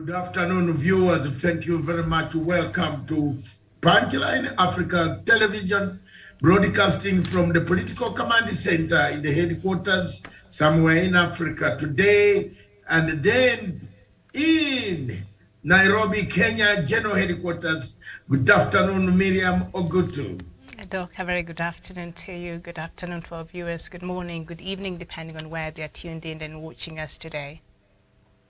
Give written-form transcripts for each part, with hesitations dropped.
Good afternoon, viewers. Thank you very much. Welcome to Punchline Africa Television, broadcasting from the Political Command Center in the headquarters somewhere in Africa today, and then in Nairobi, Kenya, General Headquarters. Good afternoon, Miriam Ogutu. Doc, a very good afternoon to you. Good afternoon to our viewers. Good morning, good evening, depending on where they are tuned in and watching us today.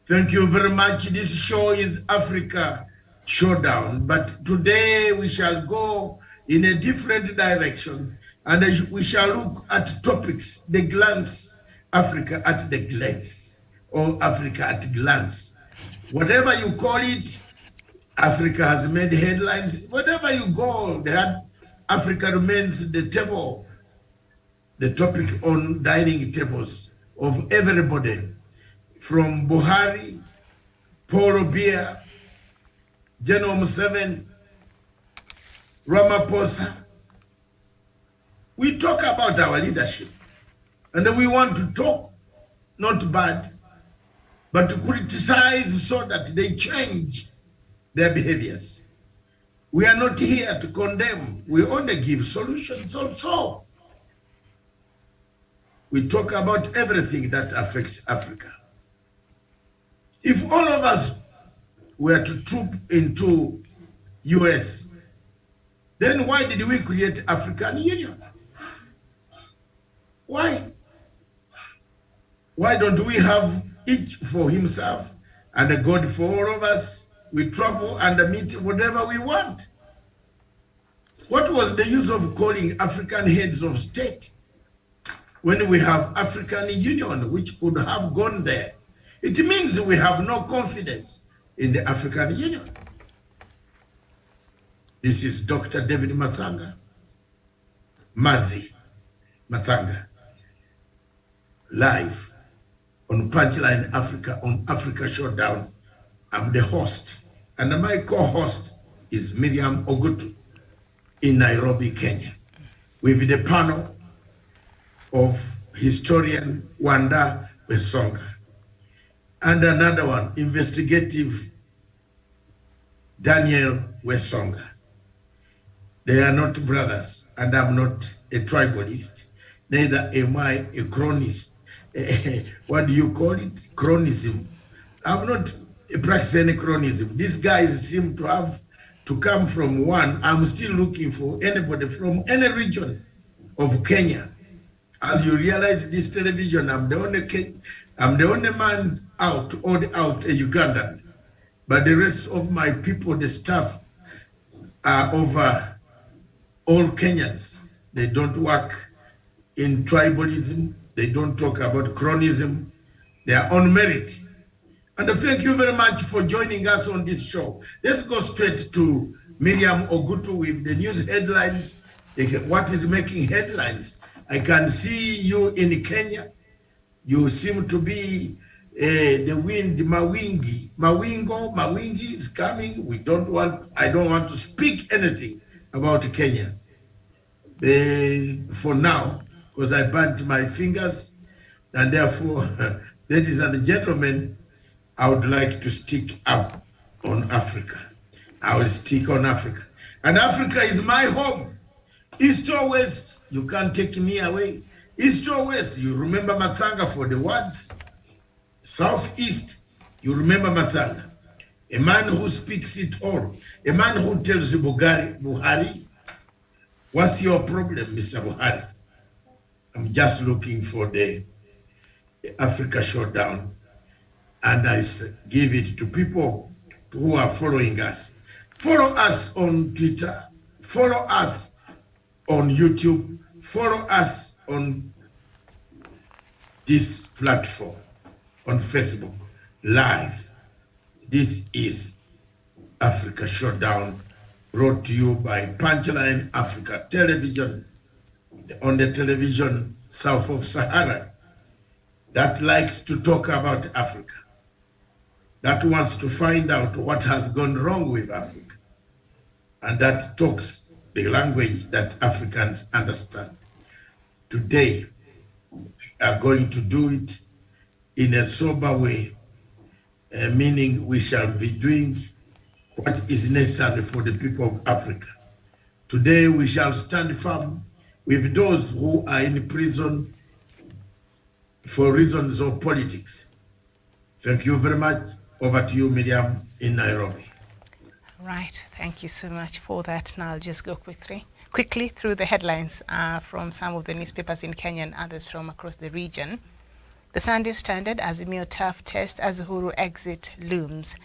Thank you very much. This show is Africa Showdown, but today we shall go in a different direction, and we shall look at topics, the glance, Africa at the glance, or Africa at glance. Whatever you call it, Africa has made headlines. Whatever you go, Africa remains the table, the topic on dining tables of everybody, from Buhari, Paul Biya, General Museveni, Ramaphosa. We talk about our leadership, and we want to talk, not bad, but to criticize so that they change their behaviors. We are not here to condemn. We only give solutions also. We talk about everything that affects Africa. If all of us were to troop into US, then why did we create African Union? Why? Why don't we have each for himself and a God for all of us? We travel and meet whatever we want. What was the use of calling African heads of state when we have African Union, which could have gone there? It means we have no confidence in the African Union. This is Dr. David Matsanga, Mazi Matsanga, live on Punchline Africa, on Africa Showdown. I'm the host, and my co-host is Miriam Ogutu in Nairobi, Kenya, with the panel of historian Wanda Wesonga, and another one, investigative Daniel Wesonga. They are not brothers, and I'm not a tribalist, neither am I a chronist. What do you call it? Chronism. I'm not practicing chronism. These guys seem to have to come from one. I'm still looking for anybody from any region of Kenya. As you realize, this television, I'm the only man out, a Ugandan. But the rest of my people, the staff, are over all Kenyans. They don't work in tribalism. They don't talk about chronism. They are on merit. And thank you very much for joining us on this show. Let's go straight to Miriam Ogutu with the news headlines. What is making headlines? I can see you in Kenya. You seem to be the wind, Mawingi is coming. I don't want to speak anything about Kenya for now, because I burnt my fingers, and therefore, ladies and gentlemen, I would like to stick up on Africa. I will stick on Africa. And Africa is my home. East or West, you can't take me away. East or West, you remember Matsanga for the words. Southeast, you remember Matsanga. A man who speaks it all. A man who tells you, Buhari, what's your problem, Mr. Buhari? I'm just looking for the Africa Showdown. And I give it to people who are following us. Follow us on Twitter. Follow us on YouTube. Follow us on this platform, on Facebook, live. This is Africa Showdown, brought to you by Punchline Africa Television, on the television south of Sahara, that likes to talk about Africa, that wants to find out what has gone wrong with Africa, and that talks the language that Africans understand. Today, we are going to do it in a sober way, meaning we shall be doing what is necessary for the people of Africa. Today we shall stand firm with those who are in prison for reasons of politics. Thank you very much. Over to you, Miriam, in Nairobi. Right, thank you so much for that. Now I'll just go quickly through the headlines from some of the newspapers in Kenya and others from across the region. The Sunday Standard, Azimio tough test as Uhuru exit looms.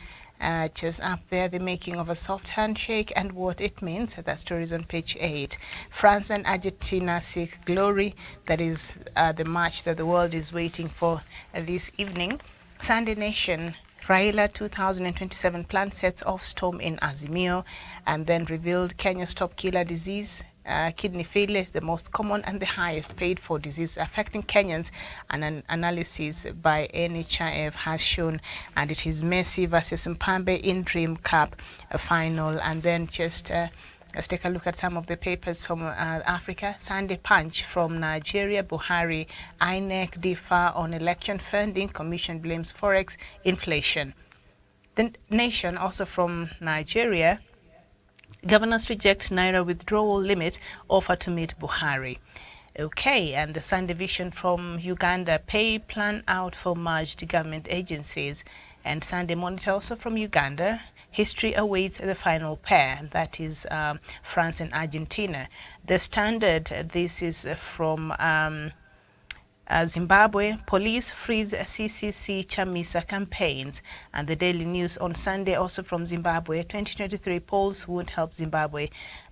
Just up there, the making of a soft handshake and what it means. That story is on page 8. France and Argentina seek glory. That is the match that the world is waiting for this evening. Sunday Nation, Raila 2027 plan sets off storm in Azimio, and then revealed Kenya's top killer disease. Kidney failure is the most common and the highest paid for disease affecting Kenyans, and an analysis by NHIF has shown, and it is Messi versus Mpambe in Dream Cup final. And then just let's take a look at some of the papers from Africa. Sunday Punch from Nigeria, Buhari, INEC differ on election funding, commission blames forex inflation. The Nation, also from Nigeria, governors reject Naira withdrawal limit offer to meet Buhari. Okay, and the Sunday Vision from Uganda, pay plan out for merged government agencies. And Sunday Monitor, also from Uganda, history awaits the final pair, and that is France and Argentina. The Standard, this is from Zimbabwe, police freeze CCC Chamisa campaigns. And the Daily News on Sunday, also from Zimbabwe, 2023 polls won't help Zimbabwe,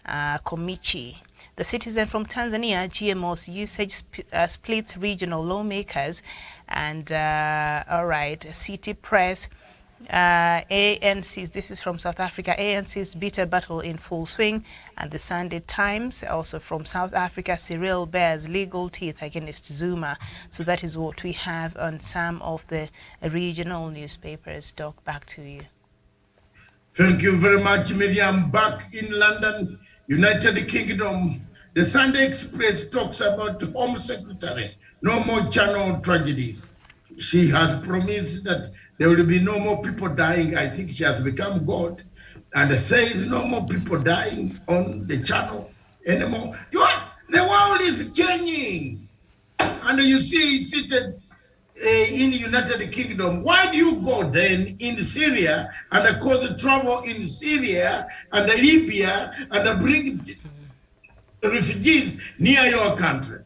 Komichi. The Citizen from Tanzania, GMO's usage splits regional lawmakers. And all right, City Press, ANC's, this is from South Africa, ANC's bitter battle in full swing. And the Sunday Times, also from South Africa, Cyril bears legal teeth against Zuma. So that is what we have on some of the regional newspapers. Doc, back to you. Thank you very much, Miriam. Back in London, United Kingdom, the Sunday Express talks about the Home Secretary. No more channel tragedies. She has promised that there will be no more people dying. I think she has become God and says no more people dying on the channel anymore. The world is changing. And you see it seated in the United Kingdom. Why do you go then in Syria and cause trouble in Syria and Libya and bring refugees near your country?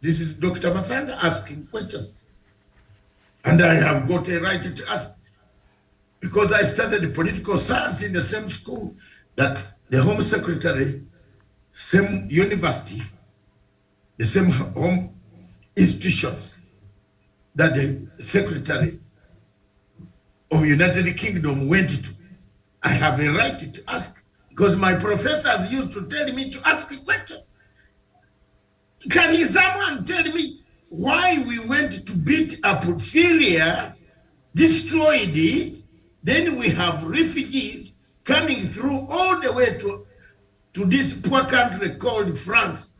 This is Dr. Masanda asking questions. And I have got a right to ask, because I studied political science in the same school that the Home Secretary, same university, the same home institutions that the Secretary of United Kingdom went to. I have a right to ask, because my professors used to tell me to ask questions. Can someone tell me why we went to beat up Syria, destroyed it, then we have refugees coming through all the way to this poor country called France,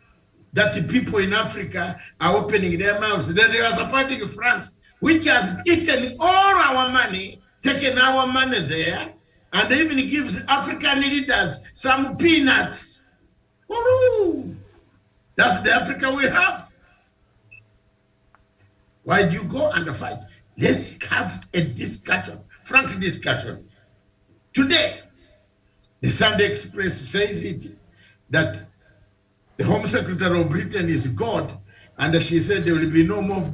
that the people in Africa are opening their mouths. Then they are supporting France, which has eaten all our money, taken our money there, and even gives African leaders some peanuts. Woo-hoo! That's the Africa we have. Why do you go and fight? Let's have a discussion, frank discussion. Today, the Sunday Express says it, that the Home Secretary of Britain is God, and she said there will be no more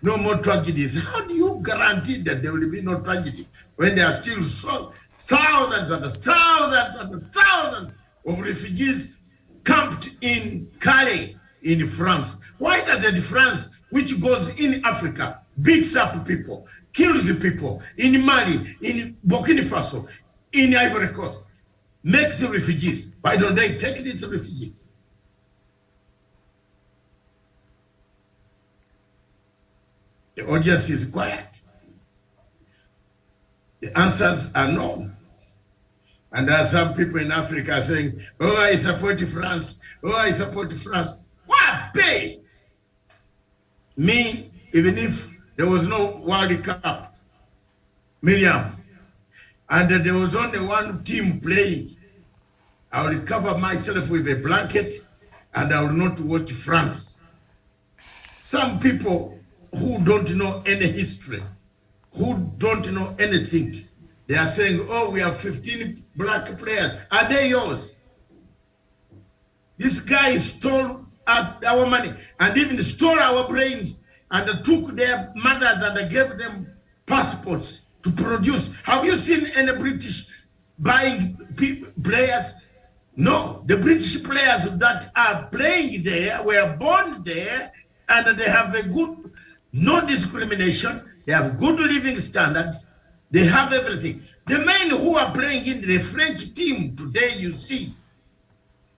no more tragedies. How do you guarantee that there will be no tragedy when there are still thousands and thousands and thousands of refugees camped in Calais in France? Why doesn't France, which goes in Africa, beats up people, kills people in Mali, in Burkina Faso, in Ivory Coast, makes refugees? Why don't they take these refugees? The audience is quiet. The answers are known. And there are some people in Africa saying, oh, I support France. Oh, I support France. What? Pay. Me, even if there was no World Cup, Miriam, and there was only one team playing, I will cover myself with a blanket and I will not watch France. Some people who don't know any history, who don't know anything, they are saying, oh, we have 15 black players. Are they yours? This guy stole us, our money and even stole our brains and took their mothers and gave them passports to produce. Have you seen any British buying players? No, the British players that are playing there were born there and they have a good, no discrimination. They have good living standards. They have everything. The men who are playing in the French team today, you see,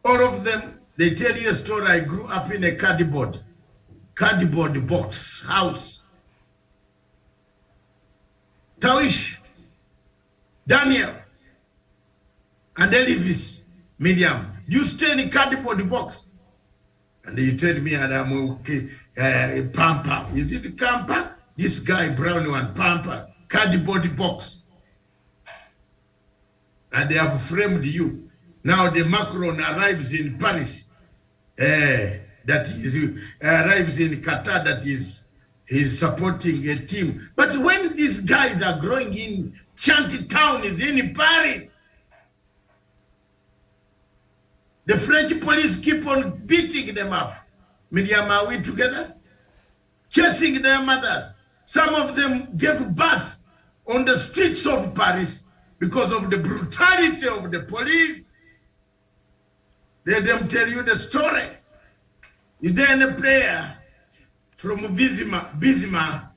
all of them, they tell you a story. I grew up in a cardboard box house. Tawish, Daniel, and Elvis, Miriam, you stay in a cardboard box. And you tell me, I'm okay, Pampa. Is it Pampa? This guy, brown one, Pampa, cardboard box. And they have framed you. Now the Macron arrives in Paris, that is arrives in Qatar, that he's supporting a team. But when these guys are growing in Shanty Town, is in Paris, the French police keep on beating them up. Miriam, are we together? Chasing their mothers. Some of them gave birth on the streets of Paris because of the brutality of the police. Let them tell you the story. Is there any prayer from Bizima,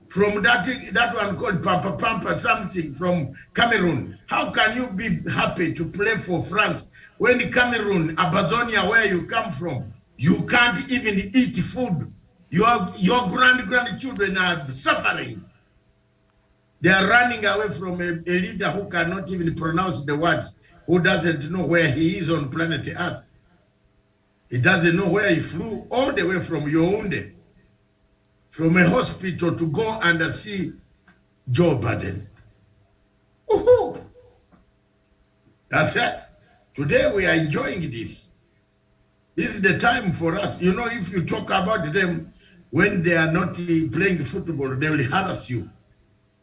from that one called Pampa, something from Cameroon? How can you be happy to play for France when Cameroon, Amazonia, where you come from, you can't even eat food? Your grandchildren are suffering. They are running away from a leader who cannot even pronounce the words, who doesn't know where he is on planet Earth. He doesn't know where he flew all the way from Yaoundé, from a hospital to go and see Joe Biden. Woohoo! That's it. Today we are enjoying this. This is the time for us. You know, if you talk about them when they are not playing football, they will harass you.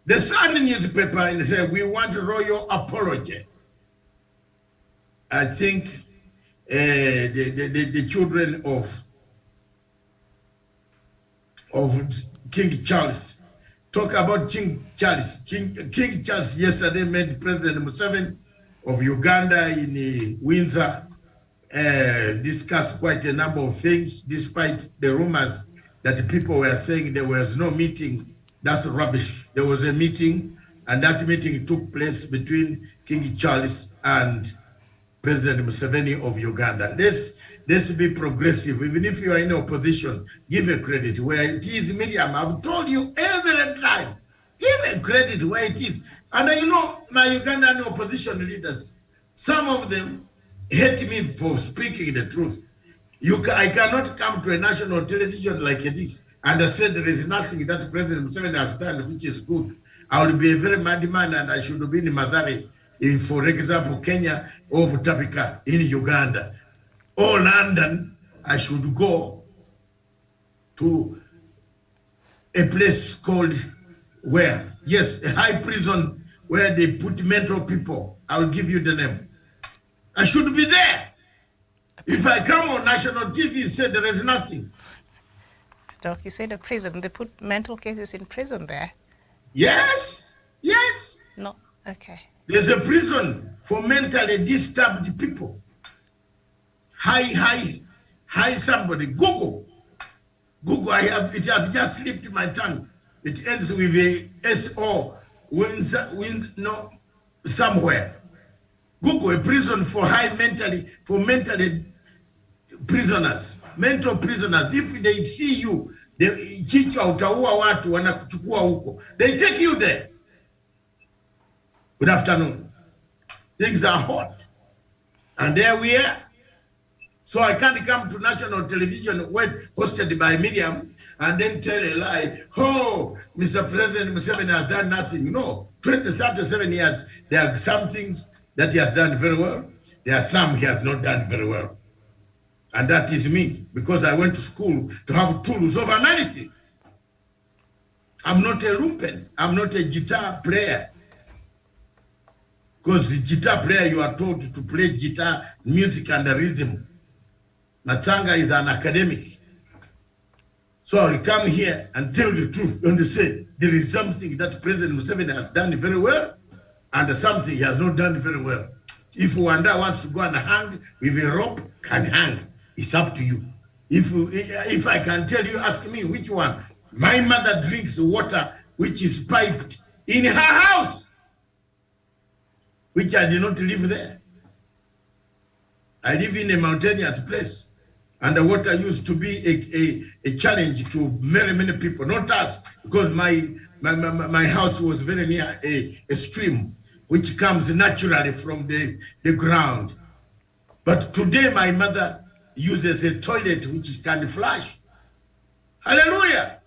The Sun newspaper and say, we want royal apology. I think the children of King Charles talk about King Charles. King Charles yesterday met President Museveni of Uganda in Windsor, discussed quite a number of things, despite the rumors that people were saying there was no meeting. That's rubbish. There was a meeting, and that meeting took place between King Charles and President Museveni of Uganda. Let's be progressive. Even if you are in opposition, give a credit where it is. Miriam, I've told you every time, give a credit where it is. And you know, my Ugandan opposition leaders, some of them hate me for speaking the truth. I cannot come to a national television like this and say there is nothing that President Museveni has done which is good. I will be a very mad man and I should be in Mathare, for example, Kenya or Butapika in Uganda. Or London, I should go to a place called where? Yes, a high prison where they put mental people. I will give you the name. I should be there. If I come on national TV and say there is nothing. Doc, you said a prison. They put mental cases in prison there? Yes, yes. No, okay. There's a prison for mentally disturbed people. Hi, somebody. Google, it has just slipped my tongue. It ends with a S-O, no, somewhere. Google, a prison for mentally prisoners, mental prisoners. If they see you, chicha utaua watu wanakuchukua huko. They take you there. Good afternoon. Things are hot. And there we are. So I can't come to national television when hosted by Miriam and then tell a lie. Oh, Mr. President Museveni has done nothing. No, 37 years, there are some things that he has done very well. There are some he has not done very well. And that is me, because I went to school to have tools of analysis. I'm not a lumpen. I'm not a guitar player. Because the guitar player, you are taught to play guitar, music, and the rhythm. Matanga is an academic. So I'll come here and tell the truth and say there is something that President Museveni has done very well and something he has not done very well. If Wanda wants to go and hang with a rope, can hang. It's up to you. If I can tell you, ask me which one. My mother drinks water which is piped in her house, which I did not live there. I live in a mountainous place. And the water used to be a challenge to many people, not us, because my house was very near a stream, which comes naturally from the ground. But today my mother uses a toilet which can flush. Hallelujah!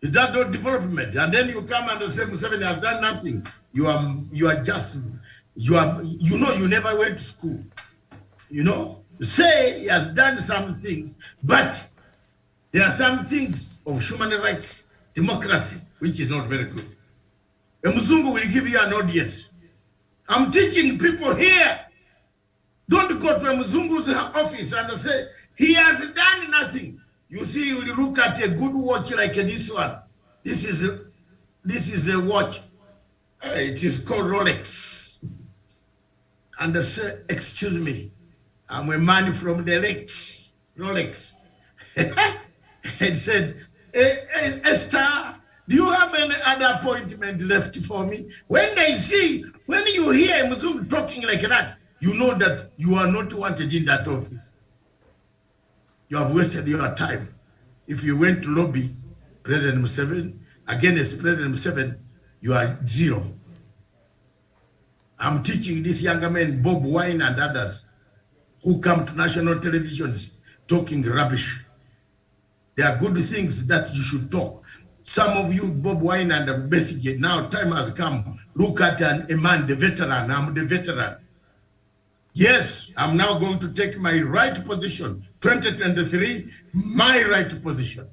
Is that not development? And then you come and say Museveni has done nothing. You never went to school. You know? Say he has done some things, but there are some things of human rights, democracy, which is not very good. A Mzungu will give you an audience. I'm teaching people here. Don't go to a Mzungu's office and say, he has done nothing. You see, you look at a good watch like this one. This is a watch. It is called Rolex. And they say, excuse me. I'm a man from the lake, Rolex. And said, Esther, do you have any other appointment left for me? When you hear Mzungu talking like that, you know that you are not wanted in that office. You have wasted your time. If you went to lobby President Museveni, against President Museveni, you are zero. I'm teaching this younger man, Bob Wine and others, who come to national televisions talking rubbish. There are good things that you should talk. Some of you, Bob Wine and basically, now time has come. Look at a man, the veteran. I'm the veteran. Yes, I'm now going to take my right position. 2023, my right position.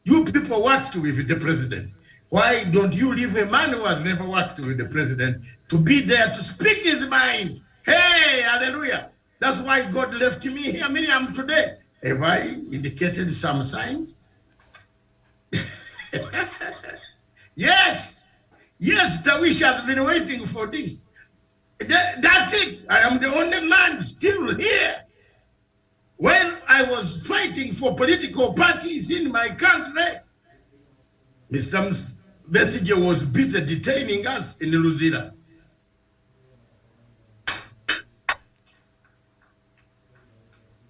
You people worked with the president. Why don't you leave a man who has never worked with the president to be there to speak his mind? Hey, hallelujah. That's why God left me here, Miriam, today. Have I indicated some signs? Yes. Yes, Tawish has been waiting for this. That's it. I am the only man still here. When I was fighting for political parties in my country, Mr. Besigye was busy detaining us in Luzira.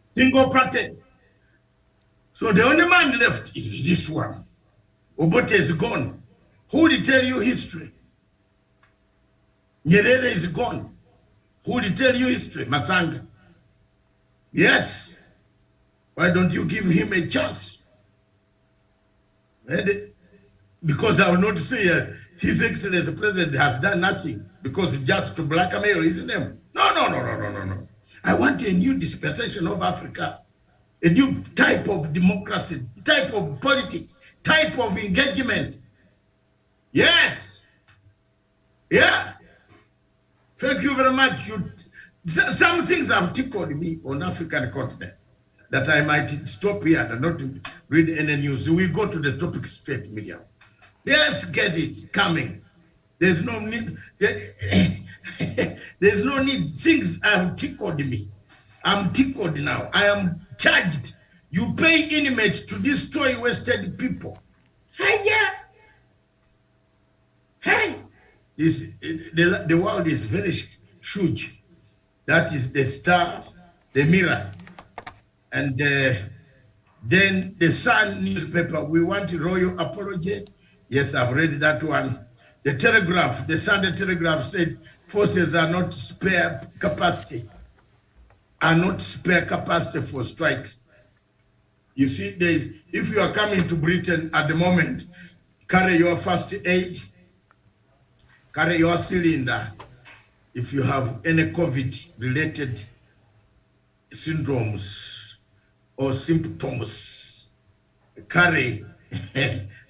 Single party. So the only man left is this one. Obote is gone. Who will tell you history? Nyerere is gone. Who will tell you history? Matanga. Yes. Why don't you give him a chance? Because I will not say His Excellency the President has done nothing because just to blackmail his name. No. I want a new dispensation of Africa, a new type of democracy, type of politics, type of engagement. Yes. Yeah. Thank you very much. Some things have tickled me on African continent that I might stop here and not read any news. We go to the topic straight, Miriam. Let's get it coming. There's no need. There's no need. Things have tickled me. I'm tickled now. I am charged. You pay inmates to destroy wasted people. Hey. The world is very huge. That is the Star, the Mirror, and then the Sun newspaper. We want a royal apology. Yes, I've read that one. The Telegraph, the Sunday Telegraph said forces are not spare capacity. are not spare capacity for strikes. You see, if you are coming to Britain at the moment, carry your first aid, carry your cylinder. If you have any COVID-related syndromes or symptoms, carry.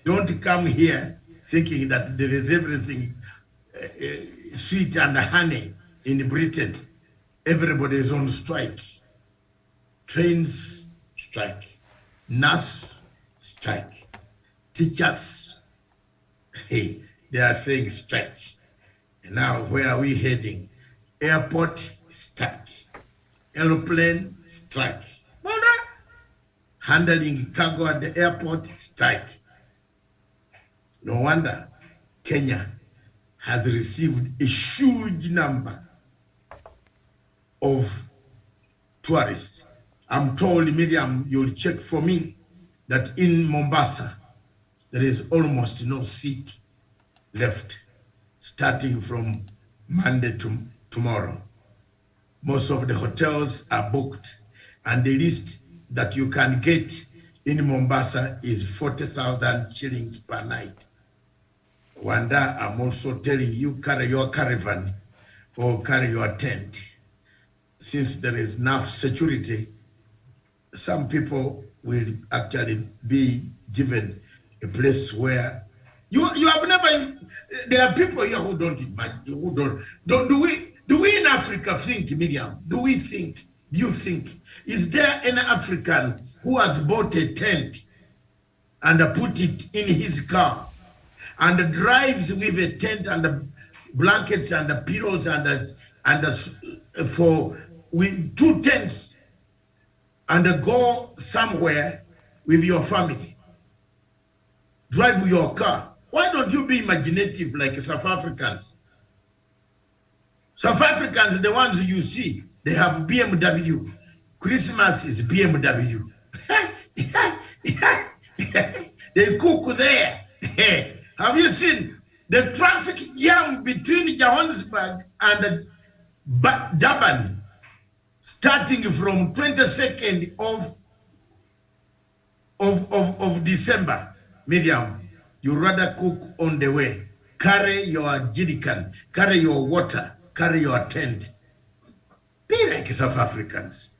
Don't come here thinking that there is everything sweet and honey in Britain. Everybody is on strike. Trains strike. Nurse strike. Teachers, hey, they are saying strike. And now where are we heading? Airport strike. Aeroplane strike. Handling cargo at the airport strike. No wonder Kenya has received a huge number of tourists. I'm told, Miriam, you'll check for me, that in Mombasa, there is almost no seat left, starting from Monday to tomorrow. Most of the hotels are booked, and the least that you can get in Mombasa is 40,000 shillings per night. Wanda, I'm also telling you, carry your caravan or carry your tent. Since there is enough security, some people will actually be given a place where you have never. There are people here who don't imagine, who don't do we in Africa think, Miriam? Do you think, is there any African who has bought a tent and put it in his car and drives with a tent and the blankets and the pillows with 2 tents and go somewhere with your family? Drive your car. Why don't you be imaginative like South Africans? South Africans, the ones you see, they have BMW. Christmas is BMW. They cook there. Have you seen the traffic jam between Johannesburg and Durban, starting from 22nd of December? Miriam, you rather cook on the way. Carry your jerrycan, carry your water, carry your tent. Be like South Africans.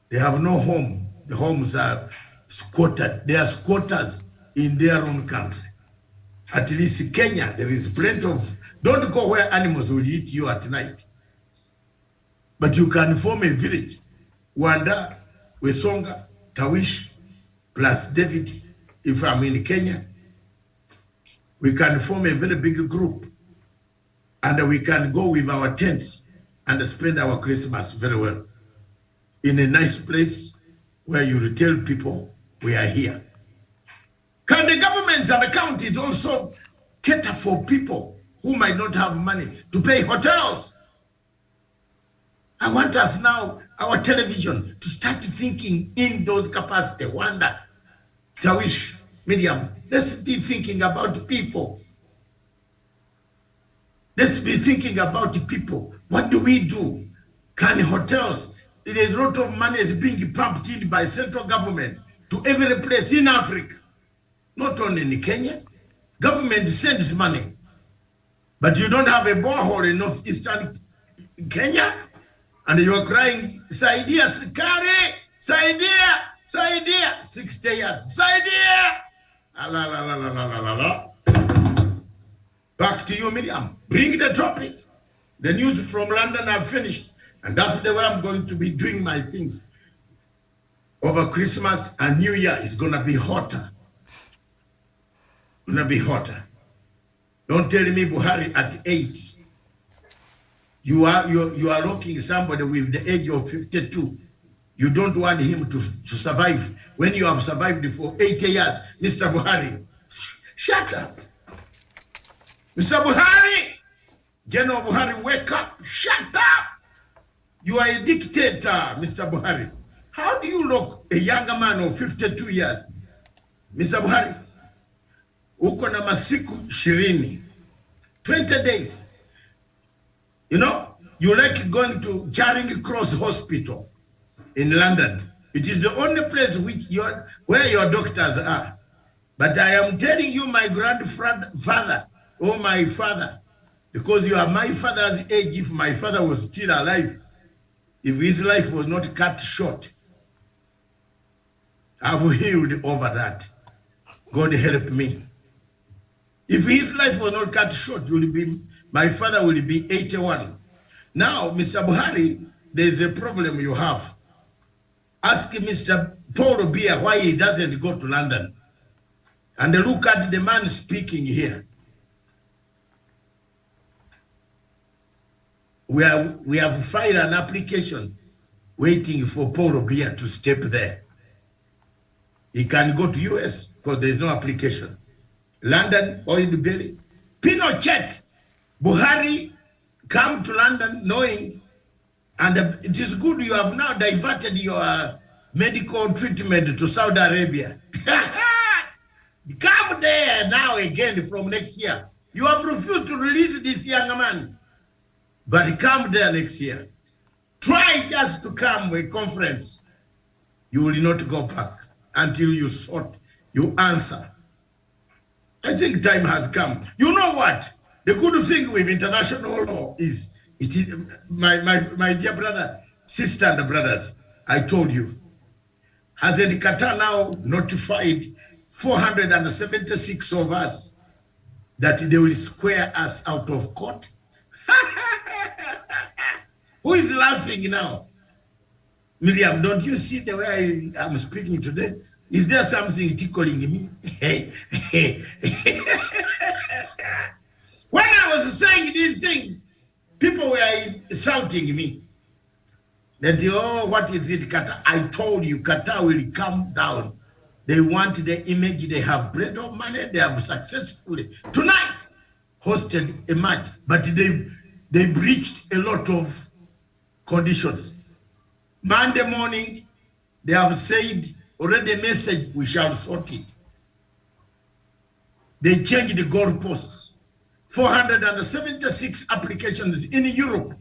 They have no home. The homes are squatted. They are squatters in their own country. At least Kenya, there is plenty of, don't go where animals will eat you at night. But you can form a village. Wanda, Wesonga, Tawish, plus David. If I'm in Kenya, we can form a very big group. And we can go with our tents and spend our Christmas very well in a nice place where you will tell people we are here. Can the governments and the counties also cater for people who might not have money to pay hotels? I want us now, our television, to start thinking in those capacity. Wanda, Tawish, Miriam, let's be thinking about people. Let's be thinking about people. What do we do? Can hotels, there's a lot of money is being pumped in by central government to every place in Africa, not only in Kenya. Government sends money, but you don't have a borehole in northeastern Kenya, and you are crying, Saidia, Sikari, Saidia, 60 years, Saidia. La, la, la, la, la, la, la, la. Back to you, Miriam. Bring the topic. The news from London have finished. And that's the way I'm going to be doing my things. Over Christmas and New Year is going to be hotter. Going to be hotter. Don't tell me Buhari at 80. You are looking somebody with the age of 52. You don't want him to survive when you have survived for 80 years. Mr. Buhari, shut up. Mr. Buhari, General Buhari, wake up. Shut up. You are a dictator, Mr. Buhari. How do you look a younger man of 52 years? Mr. Buhari, uko na masiku 20 days. You know, You like going to Charing Cross Hospital in London. It is the only place where your doctors are. But I am telling you, my grandfather or my father, because you are my father's age, if my father was still alive, if his life was not cut short, I've healed over that. God help me. If his life was not cut short, my father will be 81. Now, Mr. Buhari, there's a problem you have. Ask Mr. Paul Biya why he doesn't go to London. And look at the man speaking here. We have filed an application waiting for Paul Biya to step there. He can go to US because there's no application. London, oil belly. Pinochet, Buhari come to London knowing, and it is good you have now diverted your medical treatment to Saudi Arabia. Come there now again from next year. You have refused to release this young man, but come there next year. Try just to come a conference. You will not go back until you answer. I think time has come. You know what? The good thing with international law is, my dear brother, sister and brothers, I told you, hasn't Qatar now notified 476 of us that they will square us out of court? Who is laughing now? Miriam, don't you see the way I'm speaking today? Is there something tickling me? When I was saying these things, people were shouting me. That, oh, what is it, Qatar? I told you, Qatar will come down. They want the image, they have plenty of money, they have successfully, tonight, hosted a match, but they breached a lot of conditions. Monday morning, they have said, already a message, we shall sort it. They changed the goalposts. 476 applications in Europe.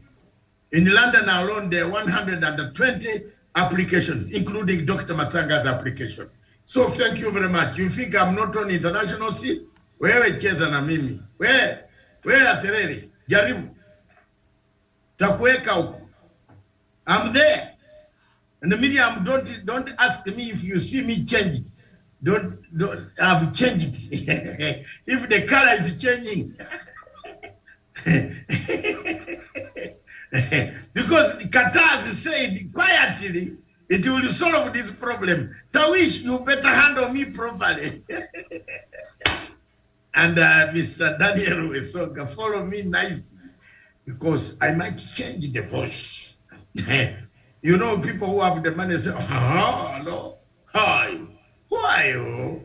In London alone, there are 120 applications, including Dr. Matsanga's application. So thank you very much. You think I'm not on international scene? Wewe cheza na mimi. Wewe athereri. Jaribu. Takuweka huko. I'm there. And the media, don't ask me if you see me change it. I've changed it. If the color is changing. Because Qatar has said quietly, it will solve this problem. Tawish, you better handle me properly. And Mr. Daniel Wesoga, follow me nicely, because I might change the voice. You know, people who have the money say, oh, hello, hi, who are you?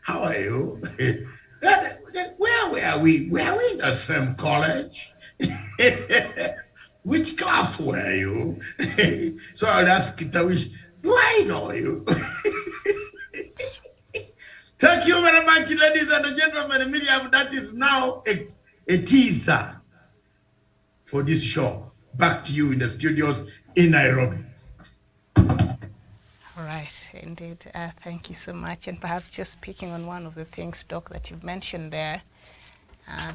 How are you? Where were we? Were we in the same college? Which class were you? So I'll ask Tawish, do I know you? Thank you very much, ladies and gentlemen. Miriam, that is now a teaser for this show. Back to you in the studios in Nairobi. All right, indeed. Thank you so much. And perhaps just speaking on one of the things, Doc, that you've mentioned there,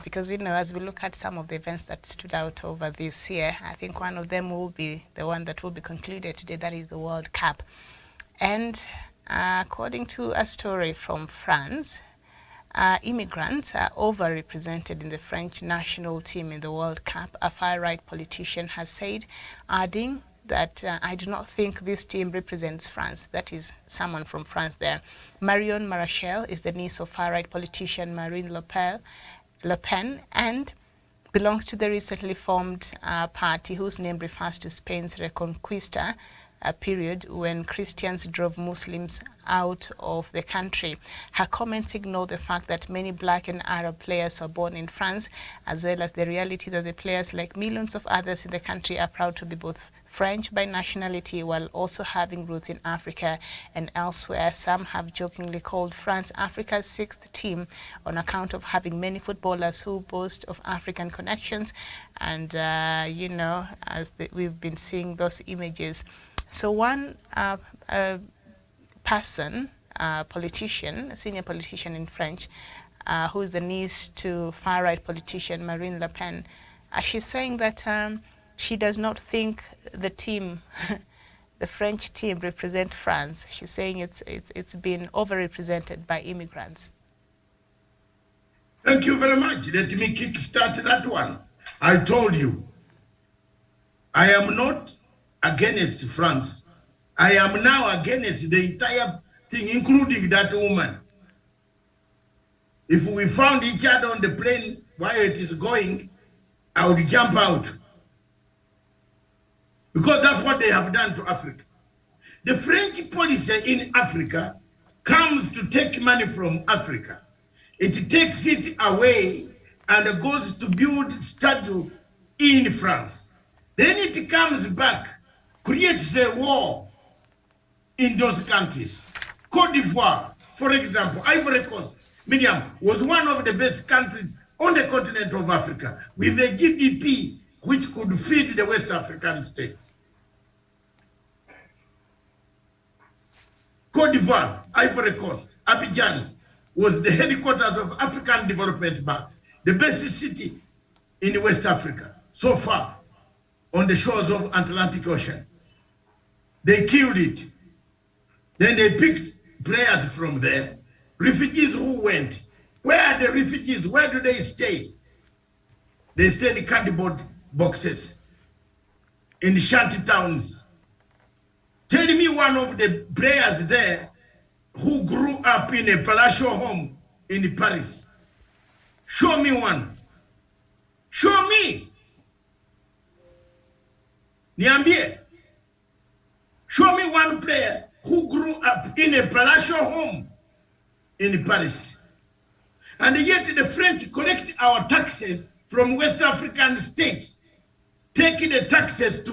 because we know as we look at some of the events that stood out over this year, I think one of them will be the one that will be concluded today, that is the World Cup. And according to a story from France, immigrants are overrepresented in the French national team in the World Cup, a far-right politician has said, adding that I do not think this team represents France. That is someone from France there. Marion Marachel is the niece of far-right politician Marine Le Pen and belongs to the recently formed party whose name refers to Spain's Reconquista, a period when Christians drove Muslims out of the country. Her comments ignore the fact that many black and Arab players are born in France, as well as the reality that the players, like millions of others in the country, are proud to be both French by nationality while also having roots in Africa and elsewhere. Some have jokingly called France Africa's sixth team on account of having many footballers who boast of African connections. And, you know, we've been seeing those images. So one person, politician, a senior politician in French, who is the niece to far-right politician Marine Le Pen, she's saying that she does not think the team, the French team, represent France. She's saying it's been overrepresented by immigrants. Thank you very much. Let me kickstart that one. I told you, I am not against France. I am now against the entire thing, including that woman. If we found each other on the plane while it is going, I would jump out. Because that's what they have done to Africa. The French policy in Africa comes to take money from Africa. It takes it away and goes to build statue in France. Then it comes back, creates a war in those countries. Cote d'Ivoire, for example, Ivory Coast, Miriam, was one of the best countries on the continent of Africa with a GDP which could feed the West African states. Cote d'Ivoire, Ivory Coast, Abidjan was the headquarters of African Development Bank, the best city in West Africa so far on the shores of Atlantic Ocean. They killed it. Then they picked players from there. Refugees who went. Where are the refugees? Where do they stay? They stay in cardboard boxes, in shanty towns. Tell me one of the players there who grew up in a palatial home in Paris. Show me one. Show me. Niambie. Show me one player who grew up in a palatial home in Paris. And yet the French collect our taxes from West African states, taking the taxes to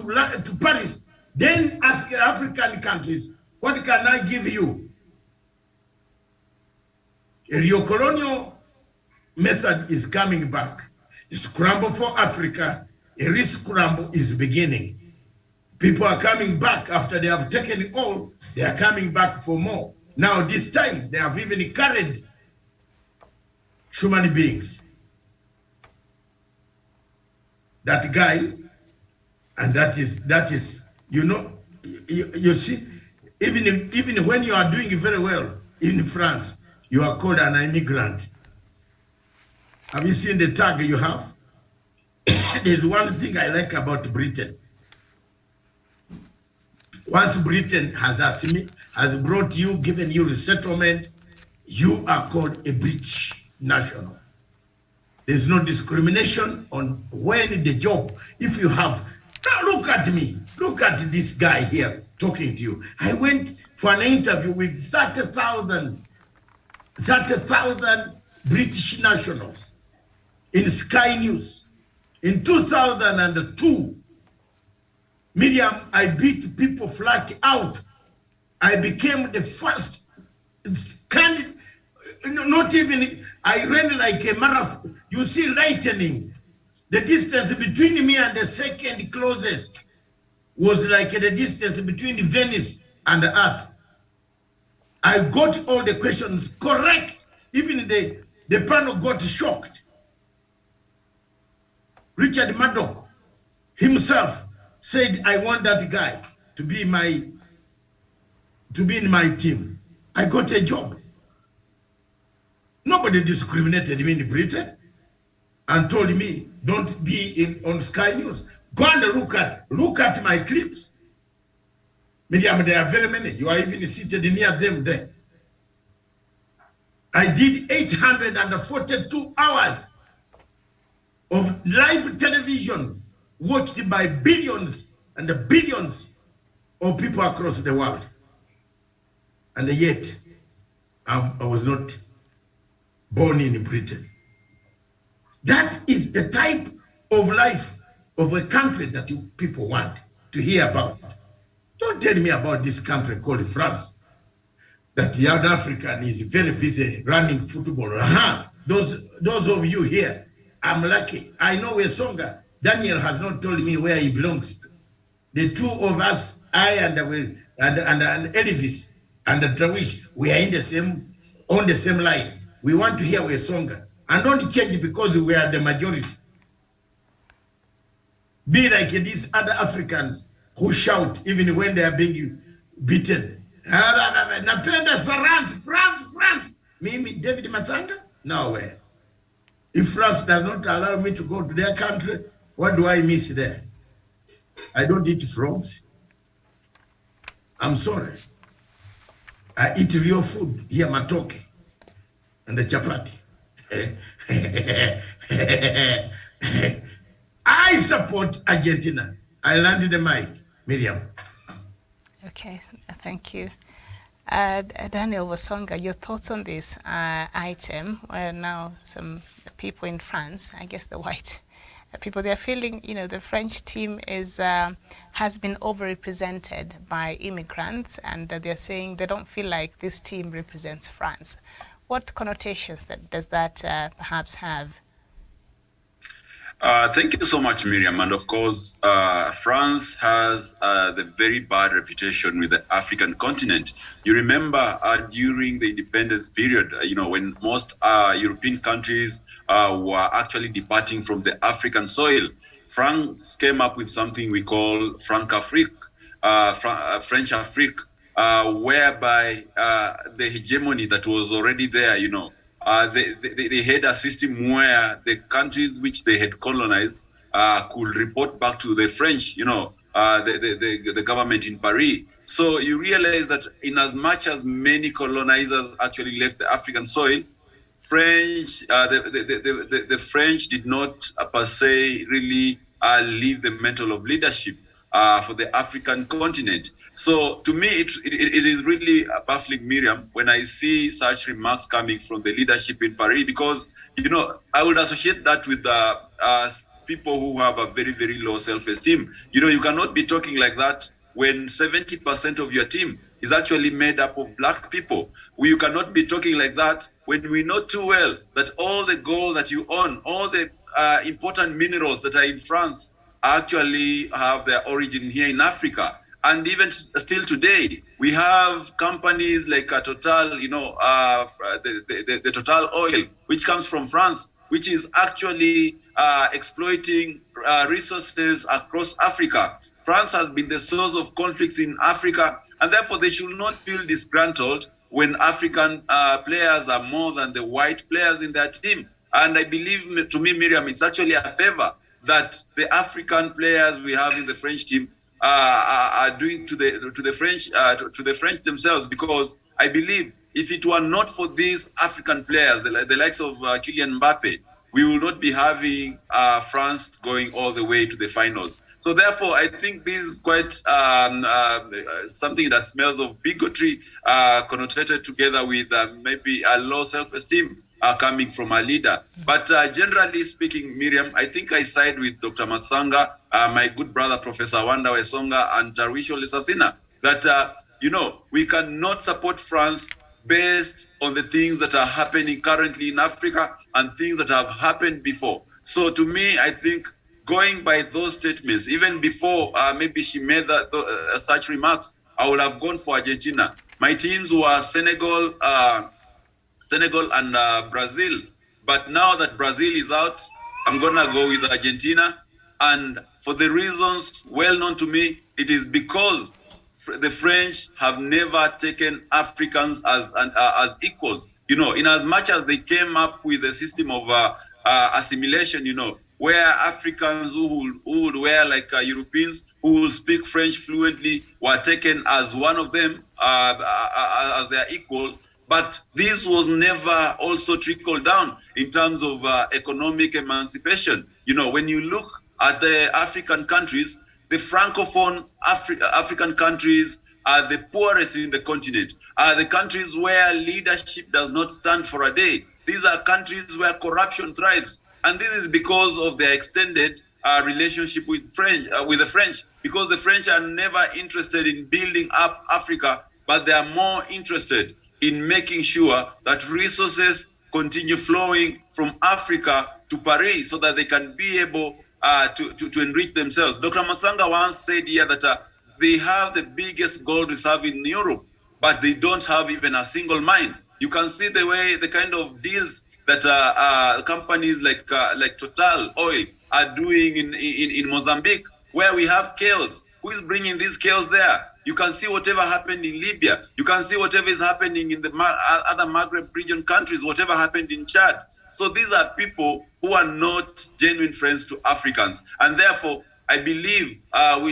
Paris, then ask African countries, what can I give you? A neo-colonial method is coming back. A scramble for Africa, a re-scramble is beginning. People are coming back after they have taken it all, they are coming back for more. Now this time, they have even carried human beings. That guy, and that is, you know, you see, even when you are doing very well in France, you are called an immigrant. Have you seen the tag you have? There's one thing I like about Britain. Once Britain has brought you, given you resettlement, you are called a British national. There's no discrimination on when the job, if you have. Now look at me. Look at this guy here talking to you. I went for an interview with 30,000 British nationals in Sky News. In 2002, Miriam, I beat people flat out. I became the first candidate, not even, I ran like a marathon. You see lightning. The distance between me and the second closest was like the distance between Venice and the Earth. I got all the questions correct. Even the panel got shocked. Richard Murdoch himself said, I want that guy to be in my team. I got a job. Nobody discriminated me in Britain and told me, don't be on Sky News. Go and look at my clips. Miriam, there are very many. You are even seated near them there. I did 842 hours of live television watched by billions and billions of people across the world. And yet, I was not born in Britain. That is the type of life of a country that people want. to hear about. Don't tell me about this country called France, that the other African is very busy running football. Those of you here, I'm lucky. I know where Songa. Daniel has not told me where he belongs to. The two of us, I and Elvis and Trawish, we are on the same line. We want to hear where Songa. And don't change because we are the majority. Be like these other Africans who shout even when they are being beaten. Napenda France. Me, David Matanga? No way. If France does not allow me to go to their country, what do I miss there? I don't eat frogs. I'm sorry. I eat real food, here matoke and the chapati. I support Argentina. I landed the mic, Miriam. Okay, thank you. Daniel Wasonga, your thoughts on this item, where now some people in France, I guess the white people, they're feeling, the French team has been overrepresented by immigrants, and they're saying they don't feel like this team represents France. What connotations does that perhaps have? Thank you so much, Miriam. And of course, France has the very bad reputation with the African continent. You remember during the independence period, when most European countries were actually departing from the African soil, France came up with something we call Franc-Afrique, French Afrique, whereby the hegemony that was already there, they had a system where the countries which they had colonized could report back to the French, the government in Paris. So you realize that in as much as many colonizers actually left the African soil, the French did not per se really leave the mantle of leadership for the African continent. So to me, it is really baffling, Miriam, when I see such remarks coming from the leadership in Paris, because, I would associate that with people who have a very, very low self-esteem. You cannot be talking like that when 70% of your team is actually made up of black people. You cannot be talking like that when we know too well that all the gold that you own, all the important minerals that are in France actually have their origin here in Africa. And even still today, we have companies like Total, the Total oil, which comes from France, which is actually exploiting resources across Africa. France has been the source of conflicts in Africa, and therefore they should not feel disgruntled when African players are more than the white players in their team. And I believe, to me, Miriam, it's actually a favor that the African players we have in the French team are doing to the French themselves, because I believe if it were not for these African players, the likes of Kylian Mbappe, we will not be having France going all the way to the finals. So therefore, I think this is quite something that smells of bigotry connotated together with maybe a low self-esteem coming from a leader. But generally speaking, Miriam, I think I side with Dr. Masanga, my good brother, Professor Wanda Wesonga, and Tarisho Lesasina, that, we cannot support France based on the things that are happening currently in Africa and things that have happened before. So to me, I think going by those statements, even before maybe she made such remarks, I would have gone for Argentina. My teams were Senegal and Brazil. But now that Brazil is out, I'm going to go with Argentina. And for the reasons well known to me, it is because the French have never taken Africans as equals. In as much as they came up with a system of assimilation, where Africans who would wear like Europeans, who will speak French fluently, were taken as one of them, as their equal. But this was never also trickled down in terms of economic emancipation. When you look at the African countries, the Francophone African countries are the poorest in the continent, are the countries where leadership does not stand for a day. These are countries where corruption thrives. And this is because of their extended relationship with the French, because the French are never interested in building up Africa, but they are more interested in making sure that resources continue flowing from Africa to Paris so that they can be able to enrich themselves. Dr. Masanga once said here that they have the biggest gold reserve in Europe, but they don't have even a single mine. You can see the kind of deals that companies like Total Oil are doing in Mozambique, where we have chaos. Who is bringing these chaos there? You can see whatever happened in Libya. You can see whatever is happening in the other Maghreb region countries, whatever happened in Chad. So these are people who are not genuine friends to Africans. And therefore, I believe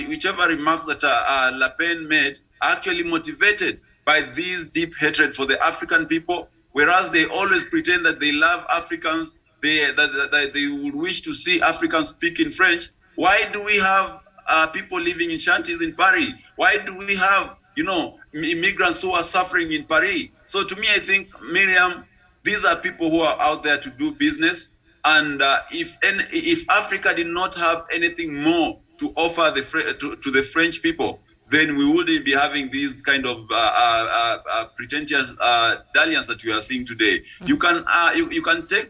whichever remarks that Le Pen made are actually motivated by this deep hatred for the African people, whereas they always pretend that they love Africans, that they would wish to see Africans speak in French. Why do we have people living in shanties in Paris? Why do we have, immigrants who are suffering in Paris? So to me, I think, Miriam, these are people who are out there to do business. And if Africa did not have anything more to offer to the French people, then we wouldn't be having these kind of pretentious dalliance that we are seeing today. You can take,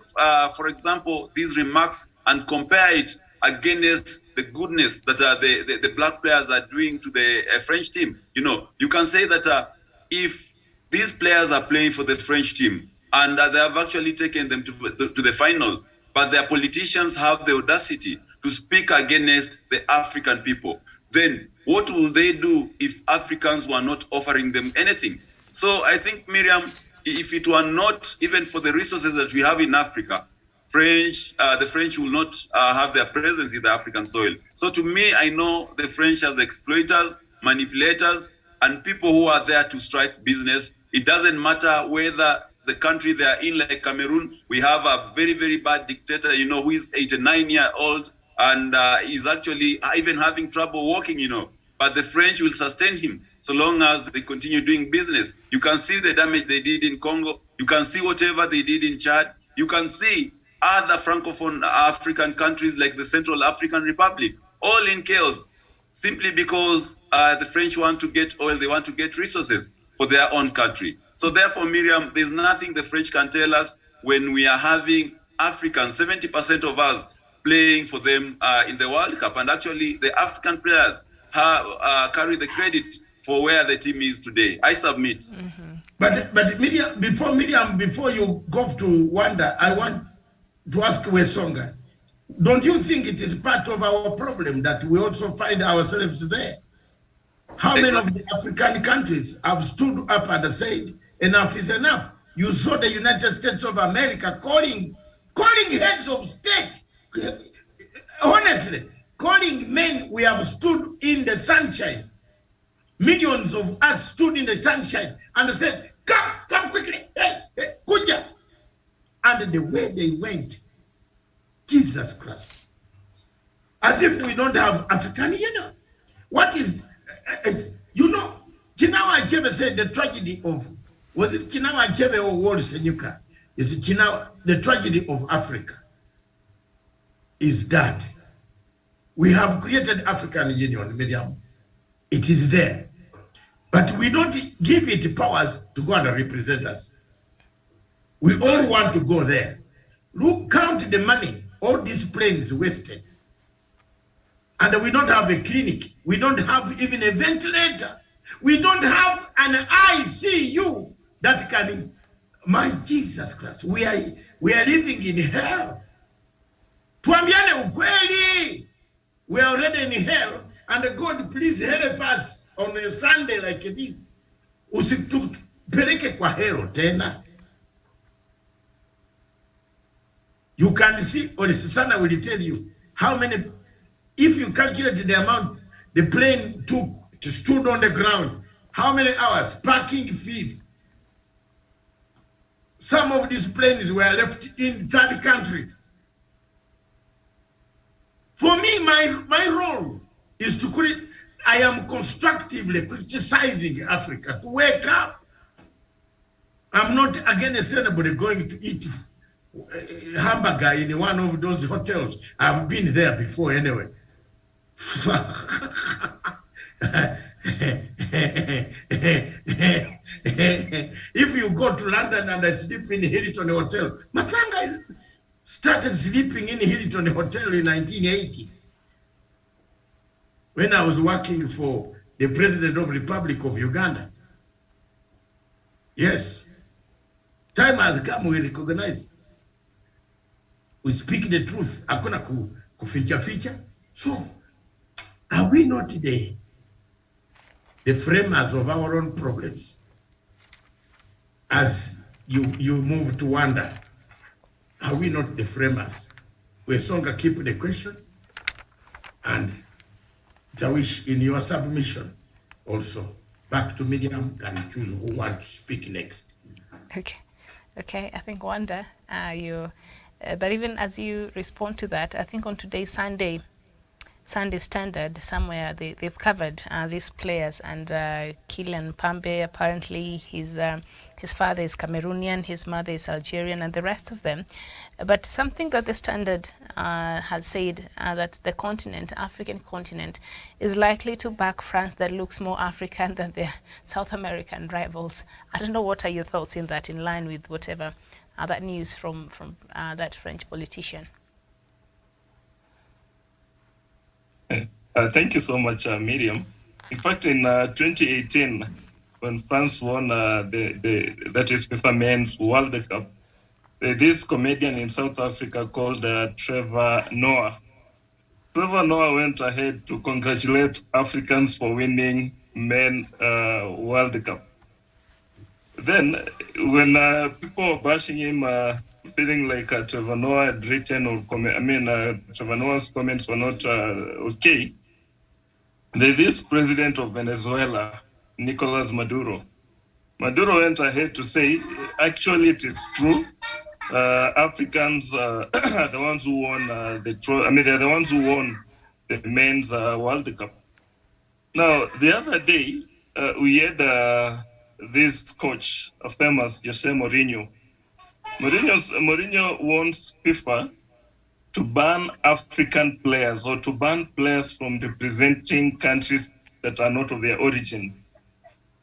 for example, these remarks and compare it against the goodness that the black players are doing to the French team. You can say that if these players are playing for the French team and they have actually taken them to the finals, but their politicians have the audacity to speak against the African people, then what will they do if Africans were not offering them anything? So I think, Miriam, if it were not even for the resources that we have in Africa, the French will not have their presence in the African soil. So to me, I know the French as exploiters, manipulators, and people who are there to strike business. It doesn't matter whether the country they are in, like Cameroon, we have a very, very bad dictator, who is 89-year-old and is actually even having trouble walking, But the French will sustain him so long as they continue doing business. You can see the damage they did in Congo. You can see whatever they did in Chad. You can see other Francophone African countries like the Central African Republic, all in chaos, simply because the French want to get oil, they want to get resources for their own country. So therefore, Miriam, there's nothing the French can tell us when we are having Africans, 70% of us, playing for them in the World Cup. And actually, the African players carry the credit for where the team is today. I submit. Mm-hmm. But Miriam, before you go to Wanda, I want to ask Wesonga, don't you think it is part of our problem that we also find ourselves there? How many of the African countries have stood up and said, enough is enough? You saw the United States of America calling heads of state, honestly, calling men. We have stood in the sunshine. Millions of us stood in the sunshine and said, come quickly, hey, kuja. And the way they went, Jesus Christ, as if we don't have African Union. What is, Chinawa Achebe said the tragedy of, was it Chinawa Achebe or Wall Senyuka? Is it Chinawa, the tragedy of Africa is that we have created African Union, Miriam. It is there. But we don't give it powers to go and represent us. We all want to go there. Look, count the money. All these planes wasted. And we don't have a clinic. We don't have even a ventilator. We don't have an ICU that can, my Jesus Christ, we are living in hell. Tuambiane ukweli. We are already in hell. And God, please help us on a Sunday like this. Usitupeleke kwa hero tena. You can see, or Susanna will tell you how many, if you calculate the amount the plane took to stood on the ground, how many hours, parking fees. Some of these planes were left in third countries. For me, my role is to create, I am constructively criticizing Africa to wake up. I'm not against anybody going to eat hamburger in one of those hotels. I've been there before anyway. If you go to London and I sleep in Hilton Hotel, Matanga started sleeping in Hilton Hotel in 1980s when I was working for the President of the Republic of Uganda. Yes, time has come, we recognize. We speak the truth. Hakuna kuficha ficha. So, are we not the framers of our own problems? As you move to wonder, are we not the framers? Wesonga, keep the question, and Tawish, in your submission also, back to Miriam, can choose who wants to speak next. Okay, I think Wanda, but even as you respond to that, I think on today's Sunday Standard, somewhere they've covered these players, and Kylian Pambe, apparently his father is Cameroonian, his mother is Algerian, and the rest of them. But something that the Standard has said, that the continent, African continent, is likely to back France that looks more African than their South American rivals. I don't know, what are your thoughts in that, in line with whatever that news from that French politician? Thank you so much, Miriam. In fact, in 2018, when France won that is FIFA Men's World Cup, this comedian in South Africa called Trevor Noah. Trevor Noah went ahead to congratulate Africans for winning Men World Cup. Then, when people were bashing him, feeling like Trevor Noah had written, or Trevor Noah's comments were not okay, this president of Venezuela, Nicolas Maduro went ahead to say, actually, it is true. Africans are the ones who won they're the ones who won the Men's World Cup. Now, the other day, we had this coach, a famous Jose Mourinho. Mourinho wants FIFA to ban African players, or to ban players from representing countries that are not of their origin.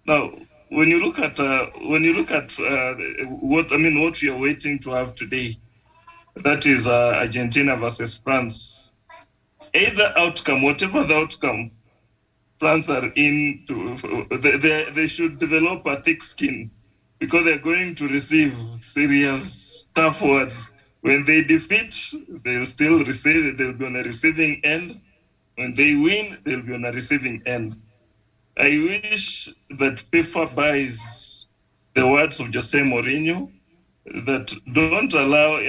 Now, when you look at what we are waiting to have today, that is Argentina versus France. Either outcome, whatever the outcome, France are in to. They should develop a thick skin, because they're going to receive serious tough words. When they defeat, they'll still receive. They'll be on a receiving end. When they win, they'll be on a receiving end. I wish that FIFA buys the words of Jose Mourinho, that don't allow.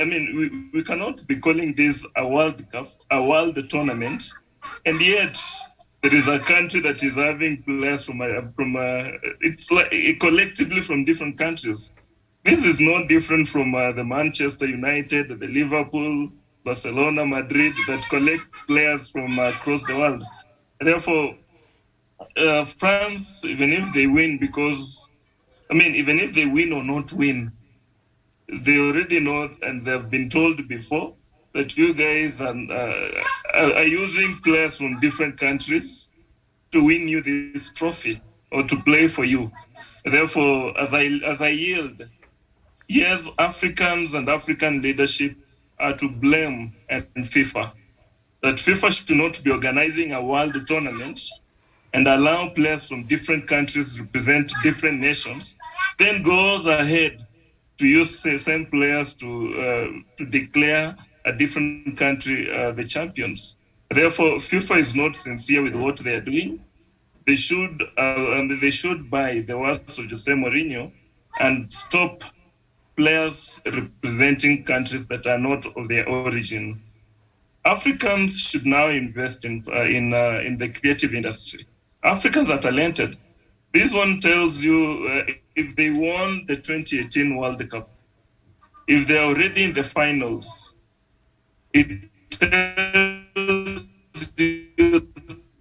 We cannot be calling this a World Cup, a world tournament, and yet there is a country that is having players from it's like collectively from different countries. This is not different from the Manchester United, the Liverpool, Barcelona, Madrid, that collect players from across the world. Therefore, France, even if they win, even if they win or not win, they already know, and they've been told before, that you guys are using players from different countries to win you this trophy or to play for you. Therefore, as I yield, yes, Africans and African leadership are to blame, and FIFA. That FIFA should not be organizing a world tournament and allow players from different countries represent different nations, then goes ahead to use the same players to declare a different country the champions. Therefore, FIFA is not sincere with what they are doing. They should buy the words of Jose Mourinho and stop players representing countries that are not of their origin. Africans should now invest in the creative industry. Africans are talented. This one tells you if they won the 2018 World Cup, if they're already in the finals, it tells you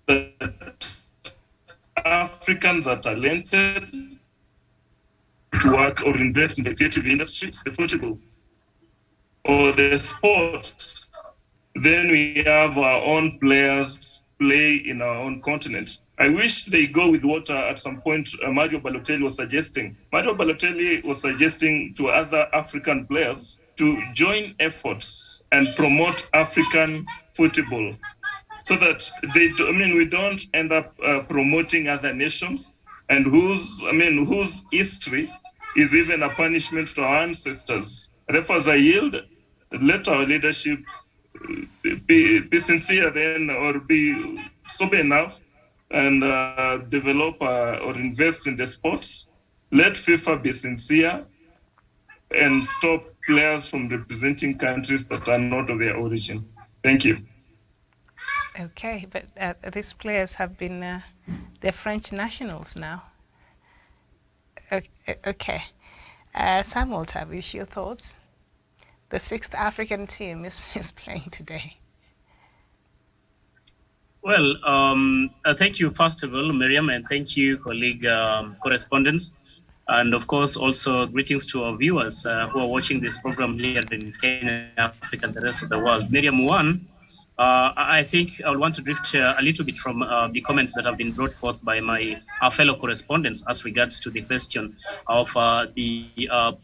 that Africans are talented to work or invest in the creative industries. The Portugal. or the sports, then we have our own players play in our own continent. I wish they go with what at some point Mario Balotelli was suggesting. Mario Balotelli was suggesting to other African players to join efforts and promote African football, so that we don't end up promoting other nations, and whose history is even a punishment to our ancestors. Therefore, as I yield, let our leadership be sincere then, or be sober enough and develop or invest in the sports. Let FIFA be sincere and stop players from representing countries that are not of their origin. Thank you. Okay, but these players have been, they're French nationals now. Okay. Samuel Tabish, your thoughts? The 6th African team is playing today. Well, thank you, first of all, Miriam, and thank you, colleague correspondents. And of course, also greetings to our viewers who are watching this program here in Kenya, Africa, and the rest of the world. Miriam, I think I would want to drift a little bit from the comments that have been brought forth by our fellow correspondents as regards to the question of the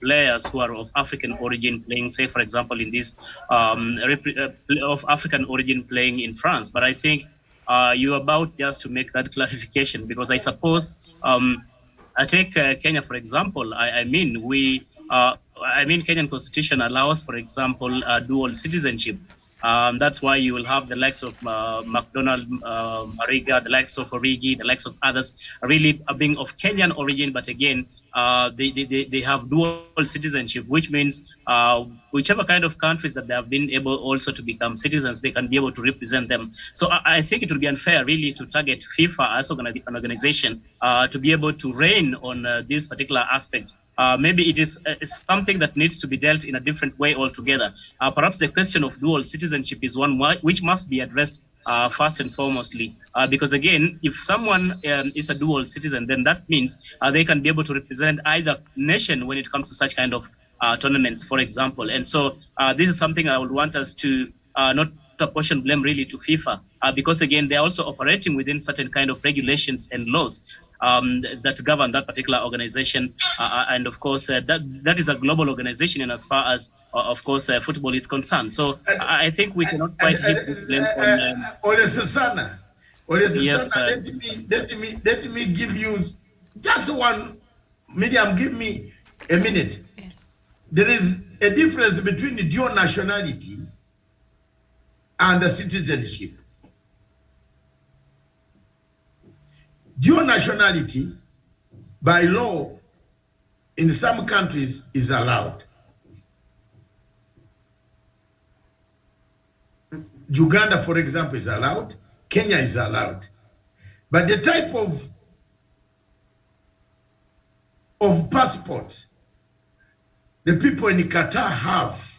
players who are of African origin playing, say, for example, in this of African origin playing in France. But I think you're about just to make that clarification, because I suppose I take Kenya, for example. Kenyan constitution allows, for example, dual citizenship. That's why you will have the likes of McDonald, Mariga, the likes of Origi, the likes of others, really being of Kenyan origin, but again, they have dual citizenship, which means whichever kind of countries that they have been able also to become citizens, they can be able to represent them. So I think it would be unfair really to target FIFA as an organization to be able to reign on this particular aspect. Maybe it is something that needs to be dealt in a different way altogether. Perhaps the question of dual citizenship is one which must be addressed first and foremostly, because again, if someone is a dual citizen, then that means they can be able to represent either nation when it comes to such kind of tournaments, for example. And so this is something I would want us to not apportion blame really to FIFA, because again, they're also operating within certain kind of regulations and laws that govern that particular organization, and of course that is a global organization, and as far as of course football is concerned. So I think we cannot quite heap blame on Olesesana. Yes, Let me give you just one. Medium, give me a minute. Yeah. There is a difference between the dual nationality and the citizenship. Dual nationality, by law, in some countries is allowed. Uganda, for example, is allowed. Kenya is allowed. But the type of passport the people in Qatar have,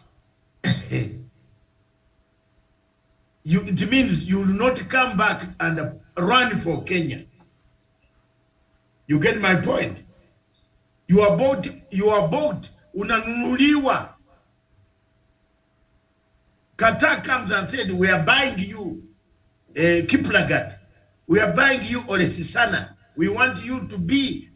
it means you will not come back and run for Kenya. You get my point? You are bought, unanunuliwa. Qatar comes and said, we are buying you Kiplagat. We are buying you Olesesana. We want you to be,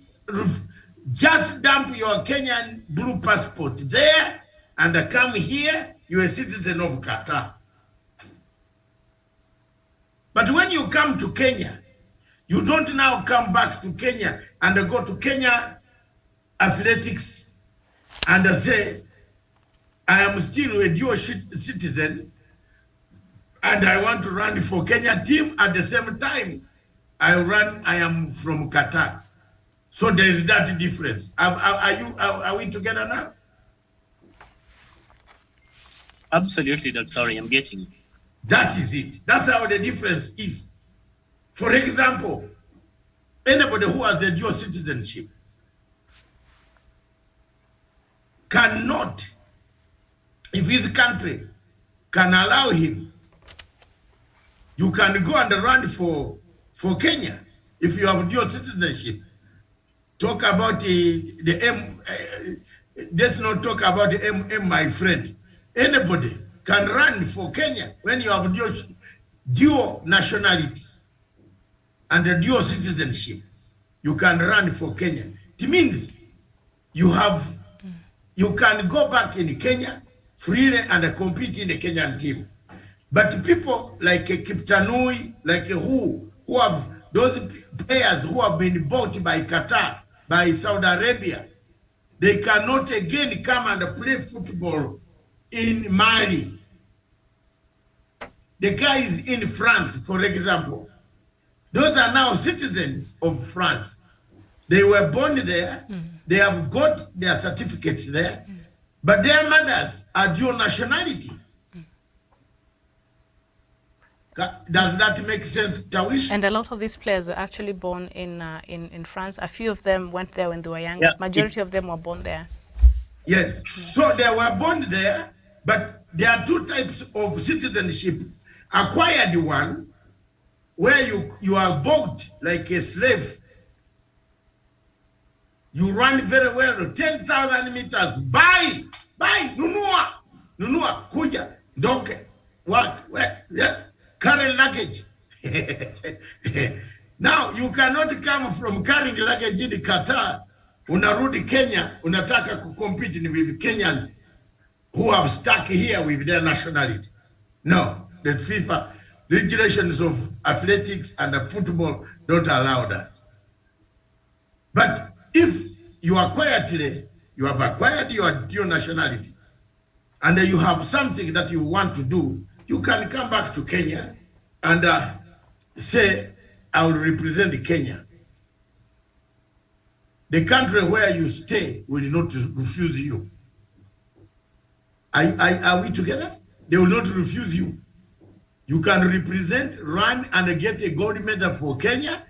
just dump your Kenyan blue passport there and come here, you're a citizen of Qatar. But when you come to Kenya, you don't now come back to Kenya and go to Kenya Athletics and say, I am still a dual citizen and I want to run for Kenya team at the same time. I am from Qatar. So there is that difference. Are we together now? Absolutely, Dr. Ori, I'm getting it. That is it. That's how the difference is. For example, anybody who has a dual citizenship cannot, if his country can allow him, you can go and run for Kenya if you have dual citizenship. Talk about the M. Let's not talk about the M, my friend. Anybody can run for Kenya when you have dual nationality and a dual citizenship. You can run for Kenya. It means you can go back in Kenya freely and compete in the Kenyan team. But people like Kiptanui, like who have those players who have been bought by Qatar, by Saudi Arabia, they cannot again come and play football in Mali. The guys in France, for example, those are now citizens of France. They were born there. They have got their certificates there, but their mothers are dual nationality. Does that make sense, Tawish? And a lot of these players were actually born in France. A few of them went there when they were young. Yeah. Majority of them were born there. Yes. So they were born there, but there are two types of citizenship. Acquired one, where you are bought like a slave. You run very well, 10,000 meters. Buy, nunua, kuja, doke, work, yeah. Carry luggage. Now you cannot come from carrying luggage in Qatar, unarudi Kenya, unataka to compete with Kenyans who have stuck here with their nationality. No, the FIFA regulations of athletics and football don't allow that. But if you acquire today, you have acquired your dual nationality, and you have something that you want to do, you can come back to Kenya and say, I will represent Kenya. The country where you stay will not refuse you. Are we together? They will not refuse you. You can represent, run, and get a gold medal for Kenya,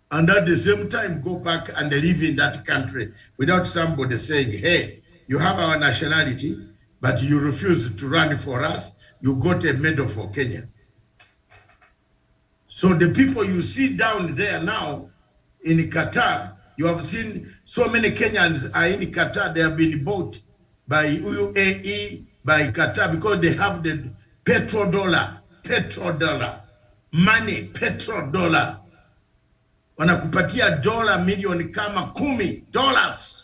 and at the same time go back and live in that country without somebody saying, hey, you have our nationality, but you refuse to run for us. You got a medal for Kenya. So the people you see down there now in Qatar, you have seen so many Kenyans are in Qatar. They have been bought by UAE, by Qatar, because they have the petrodollar, money, petrodollar. Wanakupatia dola milioni kama $10.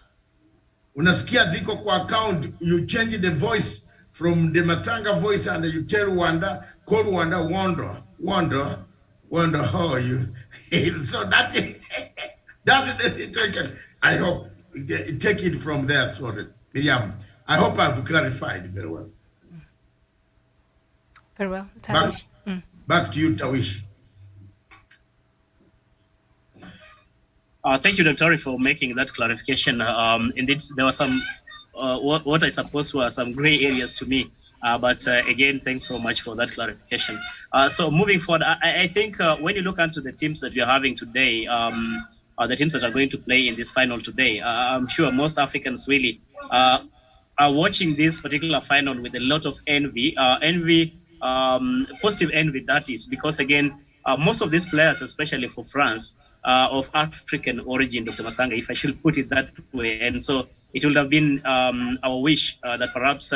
Unasikia ziko kwa account, you change the voice from the Matanga voice and you tell Wanda, call Wanda, wonder how you. So that's the situation. I hope take it from there. Sorry, Miriam. I hope I've clarified very well. Very well, Tawish. Back to you, Tawish. Thank you, Dr. for making that clarification. Indeed, there were some, what I suppose were some gray areas to me. But again, thanks so much for that clarification. So moving forward, I think when you look into the teams that we are having today, the teams that are going to play in this final today, I'm sure most Africans really are watching this particular final with a lot of envy, positive envy, that is, because again, most of these players, especially for France, of African origin, Dr. Masanga, if I should put it that way. And so it would have been our wish that perhaps,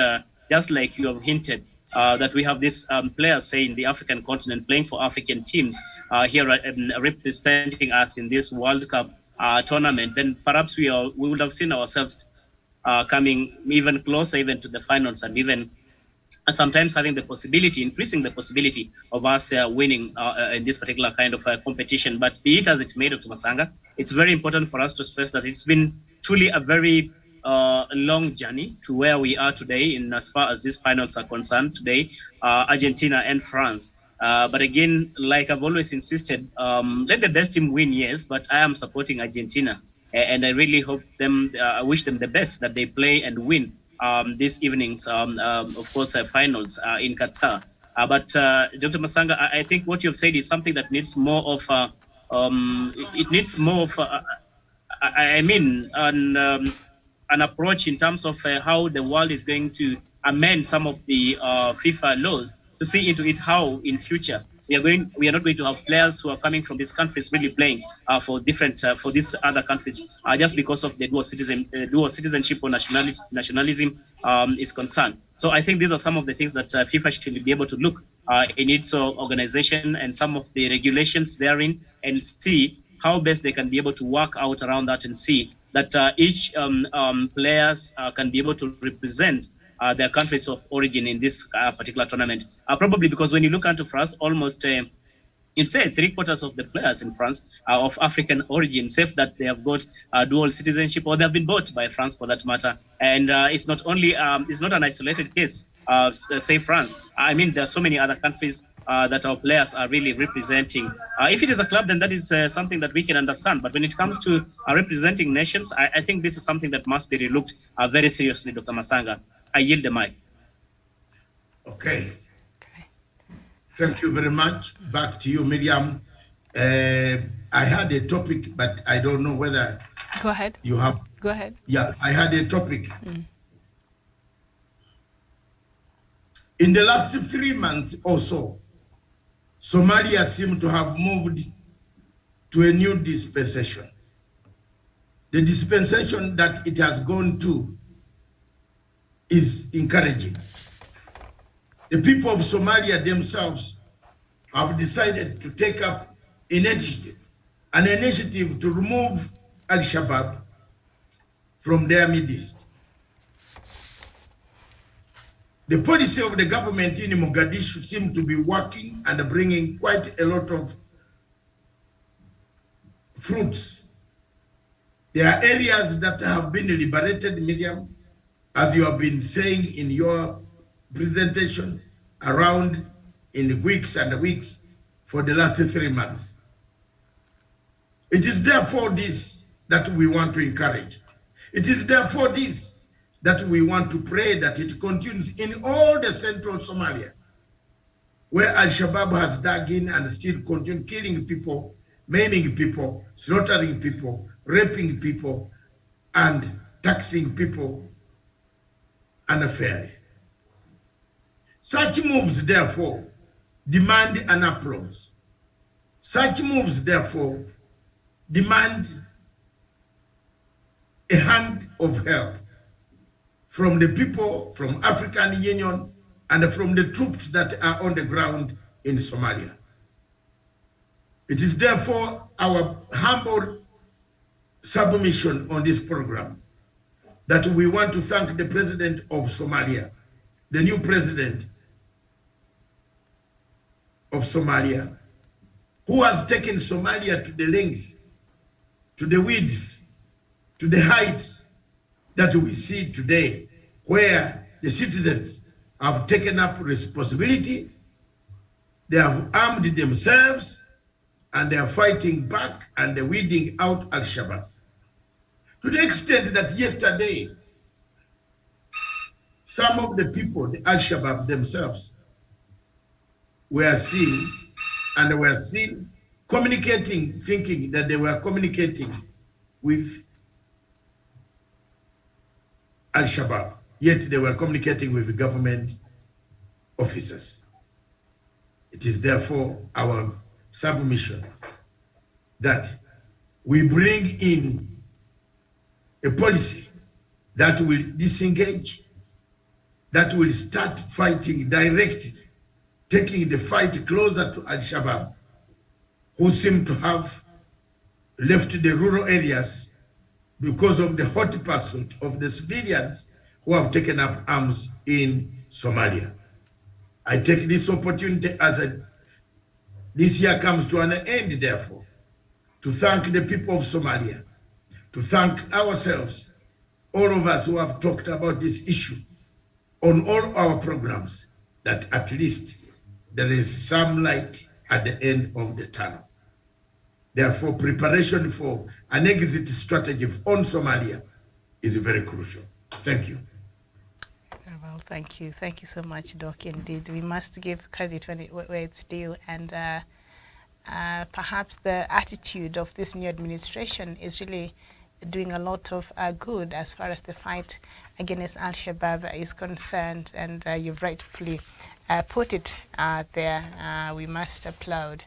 just like you have hinted, that we have these players, say, in the African continent playing for African teams here representing us in this World Cup tournament, then perhaps we would have seen ourselves coming even closer even to the finals, and even sometimes having the possibility, increasing the possibility of us winning in this particular kind of competition. But be it as it may, Dr. Masanga, it's very important for us to stress that it's been truly a very long journey to where we are today in as far as these finals are concerned today, Argentina and France. But again, like I've always insisted, let the best team win, yes, but I am supporting Argentina. And I really hope I wish them the best, that they play and win this evening's, of course, finals in Qatar. But Dr. Masanga, I think what you've said is something that needs more of, it needs more of, an approach in terms of how the world is going to amend some of the FIFA laws to see into it how in future we are not going to have players who are coming from these countries really playing for different for these other countries just because of the dual citizenship or nationalism is concerned. So I think these are some of the things that FIFA should be able to look in its organization and some of the regulations therein and see how best they can be able to work out around that and see that each players can be able to represent their countries of origin in this particular tournament. Probably because when you look into France, almost you'd say 3/4 of the players in France are of African origin, save that they have got dual citizenship or they have been bought by France for that matter. And it's not only, it's not an isolated case, say France. I mean, there are so many other countries that our players are really representing. If it is a club, then that is something that we can understand. But when it comes to representing nations, I think this is something that must be relooked very seriously, Dr. Masanga. I yield the mic. Okay. Thank you very much. Back to you, Miriam. I had a topic, but I don't know whether Go ahead. you have. Go ahead. Yeah, I had a topic. In the last 3 months or so, Somalia seemed to have moved to a new dispensation. The dispensation that it has gone to is encouraging. The people of Somalia themselves have decided to take up an initiative to remove Al-Shabaab from their midst. The policy of the government in Mogadishu seems to be working and bringing quite a lot of fruits. There are areas that have been liberated, Miriam, as you have been saying in your presentation, around in weeks and weeks for the last 3 months. It is therefore this that we want to encourage. It is therefore this that we want to pray that it continues in all the central Somalia, where Al-Shabaab has dug in and still continue killing people, maiming people, slaughtering people, raping people, and taxing people unfairly. Such moves, therefore, demand an applause. Such moves, therefore, demand a hand of help from the people, from African Union, and from the troops that are on the ground in Somalia. It is therefore our humble submission on this program that we want to thank the president of Somalia, the new president of Somalia, who has taken Somalia to the length, to the width, to the heights that we see today, where the citizens have taken up responsibility, they have armed themselves, and they are fighting back and they're weeding out Al-Shabaab. To the extent that yesterday, some of the people, the Al-Shabaab themselves, were seen communicating, thinking that they were communicating with Al-Shabaab, yet they were communicating with government officers. It is therefore our submission that we bring in a policy that will disengage, that will start fighting directly, taking the fight closer to Al-Shabaab, who seem to have left the rural areas because of the hot pursuit of the civilians who have taken up arms in Somalia. I take this opportunity as this year comes to an end, therefore, to thank the people of Somalia, to thank ourselves, all of us who have talked about this issue on all our programs, that at least there is some light at the end of the tunnel. Therefore, preparation for an exit strategy on Somalia is very crucial. Thank you. Very well, thank you. Thank you so much, Doc. Indeed, we must give credit where it's due, and perhaps the attitude of this new administration is really doing a lot of good as far as the fight against Al-Shabaab is concerned, and you've rightfully put it there. We must applaud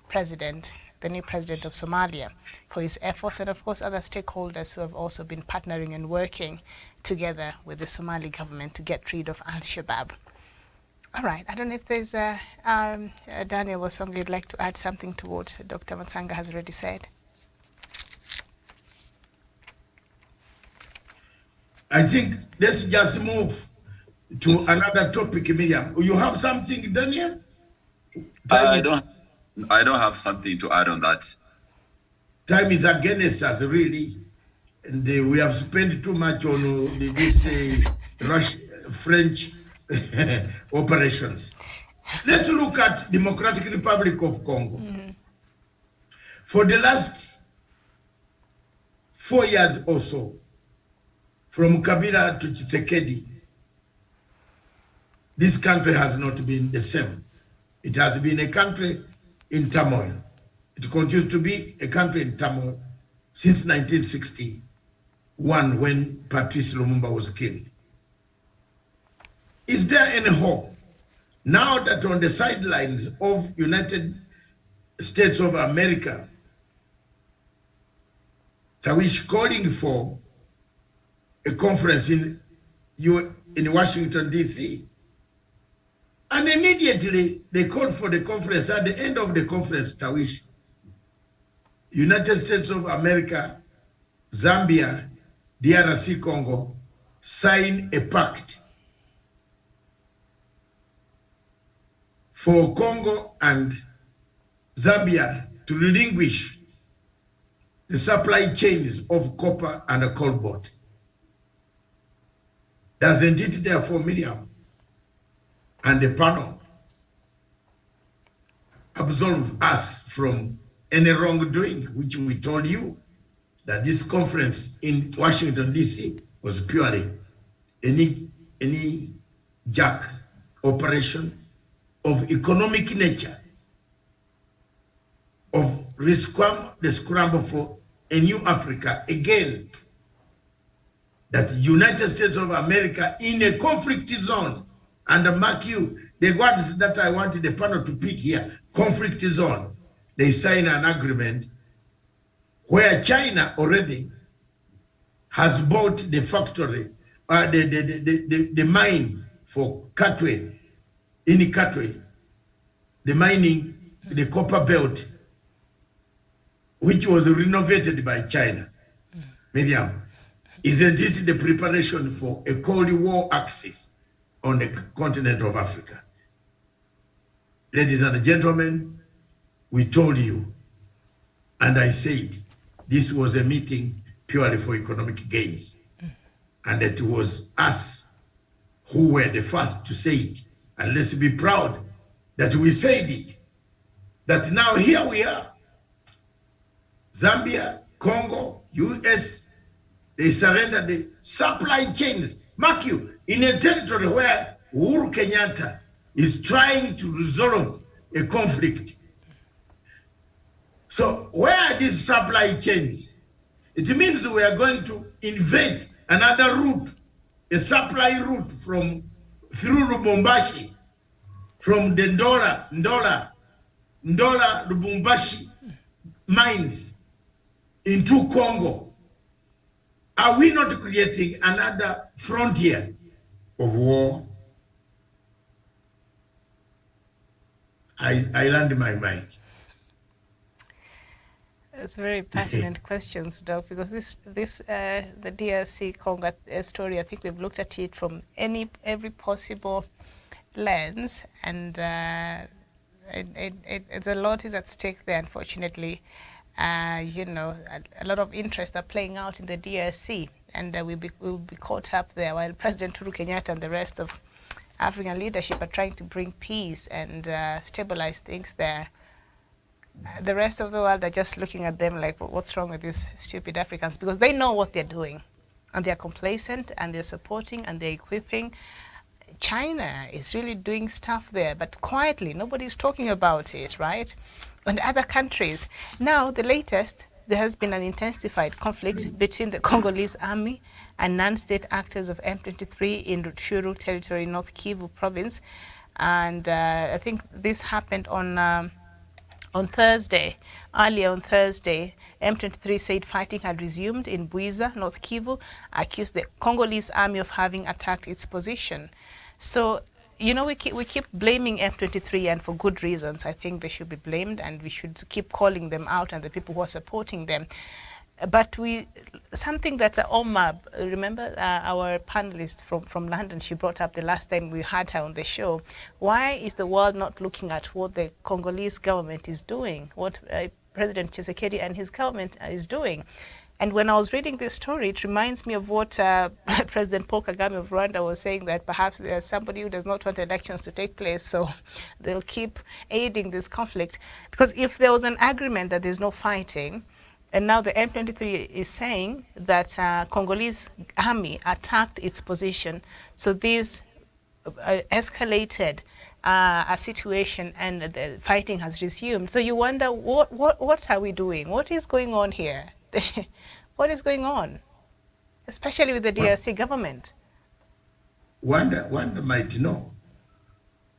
President the new president of Somalia, for his efforts, and of course other stakeholders who have also been partnering and working together with the Somali government to get rid of Al-Shabaab. All right, I don't know if there's Daniel Wasonga, you'd like to add something to what Dr. Matsanga has already said. I think let's just move to another topic, Miriam. You have something, Daniel? I don't have something to add on that. Time is against us, really. And we have spent too much on this French operations. Let's look at Democratic Republic of Congo. For the last 4 years or so, from Kabila to Tshisekedi, this country has not been the same. It has been a country in turmoil. It continues to be a country in turmoil since 1961, when Patrice Lumumba was killed. Is there any hope now that on the sidelines of United States of America, Tawish calling for a conference in Washington, D.C., and immediately they called for the conference. At the end of the conference, Tawish, United States of America, Zambia, DRC Congo signed a pact for Congo and Zambia to relinquish the supply chains of copper and cobalt. Doesn't it therefore, Miriam, and the panel absolve us from any wrongdoing, which we told you that this conference in Washington, D.C. was purely any jack operation of economic nature, of the scramble for a new Africa, again, that United States of America in a conflict zone, and mark you, the words that I wanted the panel to pick here, conflict zone, they sign an agreement where China already has bought the factory, the mine for Katwe, in Katwe, the mining, the copper belt, which was renovated by China. Miriam, isn't it the preparation for a Cold War axis on the continent of Africa? Ladies and gentlemen, we told you, and I said, this was a meeting purely for economic gains. And it was us who were the first to say it. And let's be proud that we said it. That now here we are. Zambia, Congo, US, they surrendered the supply chains. Mark you, in a territory where Uhuru Kenyatta is trying to resolve a conflict. So where are these supply chains? It means we are going to invade another route, a supply route through Lubumbashi, from the Ndola, Lubumbashi mines into Congo. Are we not creating another frontier of war? I land my mic. It's very passionate questions, Doc, because the DRC Congo story, I think we've looked at it from every possible lens, and it's a lot is at stake there, unfortunately. You know, a lot of interests are playing out in the DRC, and we'll be caught up there while President Uhuru Kenyatta and the rest of African leadership are trying to bring peace and stabilize things there. The rest of the world are just looking at them like, what's wrong with these stupid Africans? Because they know what they're doing, and they're complacent, and they're supporting, and they're equipping. China is really doing stuff there, but quietly, nobody's talking about it, right? And other countries. Now, the latest, there has been an intensified conflict between the Congolese army and non-state actors of M23 in Rutshuru territory, North Kivu province. And I think this happened on On Thursday, earlier on Thursday, M23 said fighting had resumed in Buiza, North Kivu, accused the Congolese army of having attacked its position. So, you know, we keep blaming M23, and for good reasons. I think they should be blamed, and we should keep calling them out and the people who are supporting them. But something that Omar, remember our panelist from London, she brought up the last time we had her on the show. Why is the world not looking at what the Congolese government is doing, what President Tshisekedi and his government is doing? And when I was reading this story, it reminds me of what President Paul Kagame of Rwanda was saying, that perhaps there's somebody who does not want elections to take place, so they'll keep aiding this conflict. Because if there was an agreement that there's no fighting, and now the M23 is saying that Congolese army attacked its position. So this escalated a situation, and the fighting has resumed. So you wonder, what are we doing? What is going on here? What is going on? Especially with the DRC government. Wanda might know.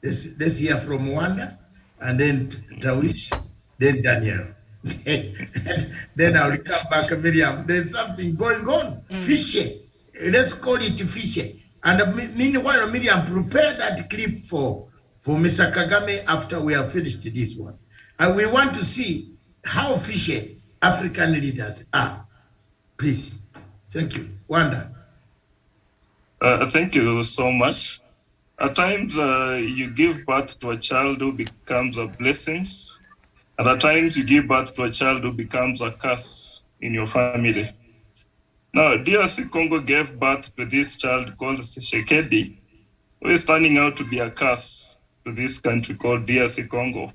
Let's hear from Wanda, and then Tawish, then Daniel. Then I'll come back, Miriam. There's something going on. Fishy. Let's call it fishy. And meanwhile, Miriam, prepare that clip for Mr. Kagame after we have finished this one. And we want to see how fishy African leaders are. Please. Thank you. Wanda. Thank you so much. At times, you give birth to a child who becomes a blessing. And at times you give birth to a child who becomes a curse in your family. Now, DRC Congo gave birth to this child called Tshisekedi, who is turning out to be a curse to this country called DRC Congo.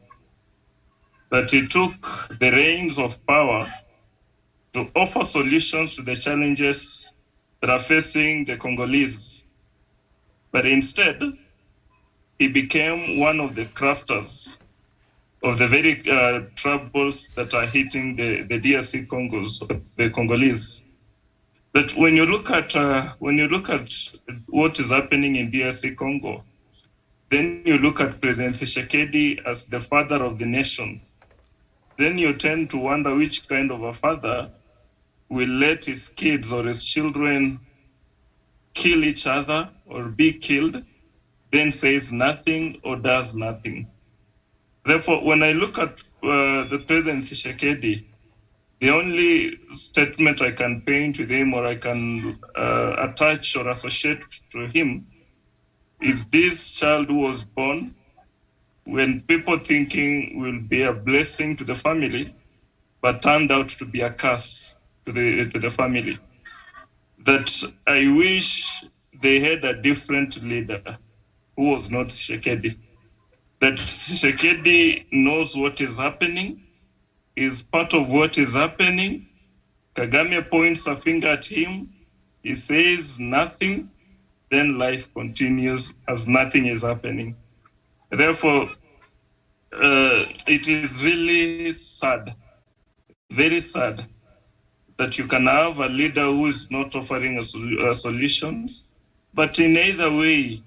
That he took the reins of power to offer solutions to the challenges that are facing the Congolese. But instead, he became one of the crafters of the very troubles that are hitting the DRC the Congolese. But when you look at what is happening in DRC Congo, then you look at President Tshisekedi as the father of the nation. Then you tend to wonder which kind of a father will let his kids or his children kill each other or be killed, then says nothing or does nothing. Therefore, when I look at the President Tshisekedi, the only statement I can paint with him or I can attach or associate to him is this child who was born when people thinking will be a blessing to the family, but turned out to be a curse to the family. That I wish they had a different leader who was not Tshisekedi. That Tshisekedi knows what is happening, is part of what is happening. Kagame points a finger at him, he says nothing, then life continues as nothing is happening. Therefore, it is really sad, very sad, that you can have a leader who is not offering solutions, but in either way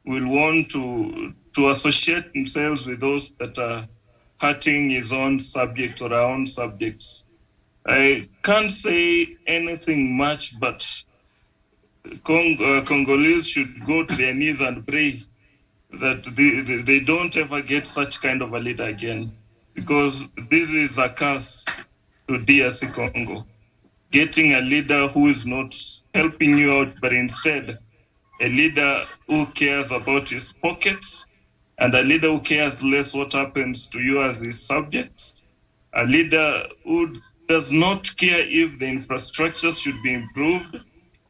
will want to associate themselves with those that are hurting his own subject or our own subjects. I can't say anything much, but Congolese should go to their knees and pray that they don't ever get such kind of a leader again, because this is a curse to DRC Congo. Getting a leader who is not helping you out, but instead a leader who cares about his pockets, and a leader who cares less what happens to you as his subjects, a leader who does not care if the infrastructure should be improved,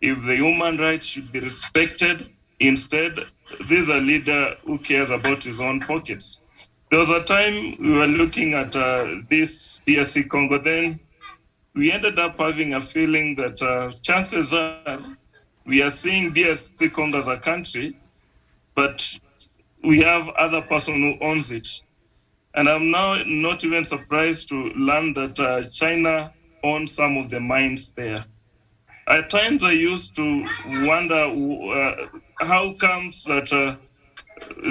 if the human rights should be respected. Instead, this is a leader who cares about his own pockets. There was a time we were looking at this DRC Congo, then we ended up having a feeling that chances are we are seeing DRC Congo as a country, but we have other person who owns it. And I'm now not even surprised to learn that China owns some of the mines there. At times I used to wonder how comes that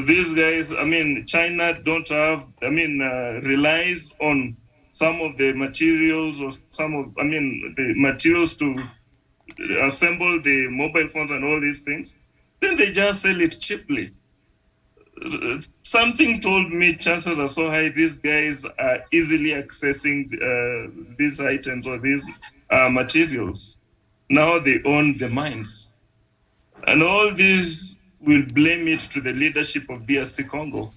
these guys, I mean, China don't have, relies on some of the materials or the materials to assemble the mobile phones and all these things. Then they just sell it cheaply. Something told me chances are so high these guys are easily accessing these items or these materials. Now they own the mines. And all this will blame it to the leadership of DRC Congo.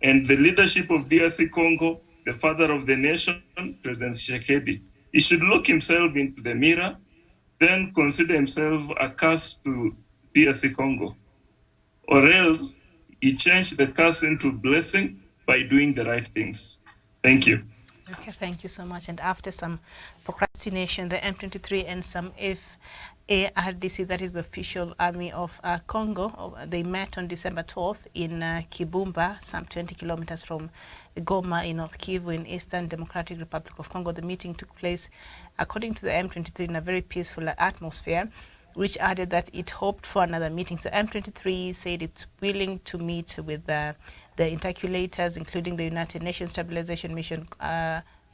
And the leadership of DRC Congo, the father of the nation, President Tshisekedi, he should look himself into the mirror, then consider himself a curse to DRC Congo. Or else he changed the curse into blessing by doing the right things. Thank you. Okay, thank you so much. And after some procrastination, the M23 and some FARDC, that is the official army of Congo, they met on December 12th in Kibumba, some 20 kilometers from Goma in North Kivu in Eastern Democratic Republic of Congo. The meeting took place, according to the M23, in a very peaceful atmosphere, which added that it hoped for another meeting. So M23 said it's willing to meet with the interculators, including the United Nations Stabilization Mission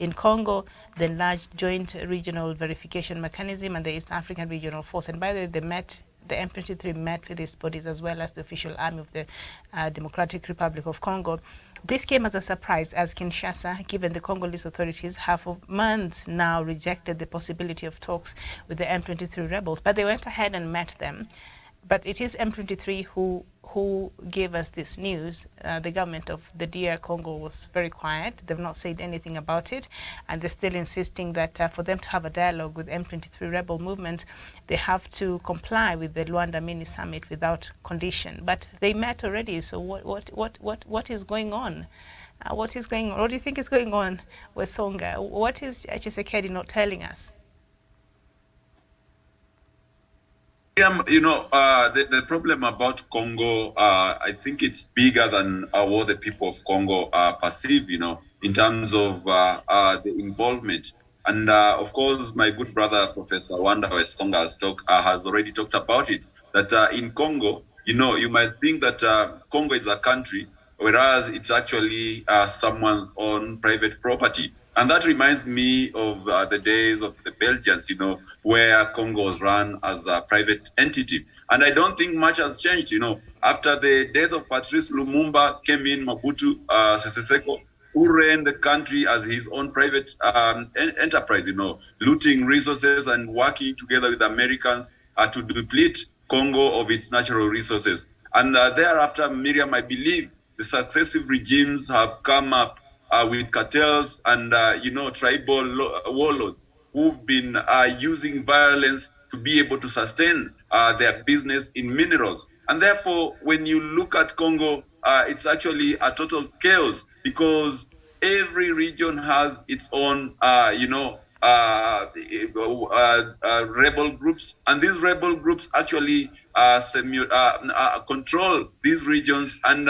in Congo, the large joint regional verification mechanism, and the East African Regional Force. And by the way, the M23 met with these bodies as well as the official army of the Democratic Republic of Congo. This came as a surprise as Kinshasa, given the Congolese authorities have for months now rejected the possibility of talks with the M23 rebels, but they went ahead and met them. But it is M23 who gave us this news. The government of the DR Congo was very quiet. They've not said anything about it, and they're still insisting that for them to have a dialogue with M23 rebel movement, they have to comply with the Luanda mini summit without condition. But they met already. So what is going on? What is going on? What do you think is going on with Songa? What is Tshisekedi not telling us? The problem about Congo, I think it's bigger than what the people of Congo perceive, in terms of the involvement. And of course, my good brother, Professor Wanda Westonga, has already talked about it, that in Congo, you might think that Congo is a country, whereas it's actually someone's own private property. And that reminds me of the days of the Belgians, where Congo was run as a private entity. And I don't think much has changed, After the death of Patrice Lumumba, came in Mobutu Sese Seko, who ran the country as his own private enterprise, looting resources and working together with Americans to deplete Congo of its natural resources. And thereafter, Miriam, I believe the successive regimes have come up with cartels and, tribal warlords who've been using violence to be able to sustain their business in minerals. And therefore, when you look at Congo, it's actually a total chaos because every region has its own, rebel groups. And these rebel groups actually control these regions. And,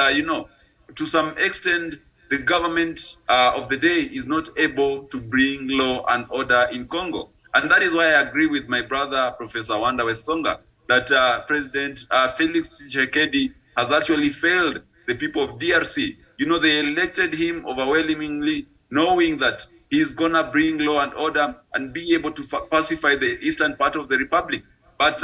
to some extent, the government of the day is not able to bring law and order in Congo. And that is why I agree with my brother, Professor Wanda Westonga, that President Felix Tshisekedi has actually failed the people of DRC. They elected him overwhelmingly, knowing that he's going to bring law and order and be able to pacify the eastern part of the republic. But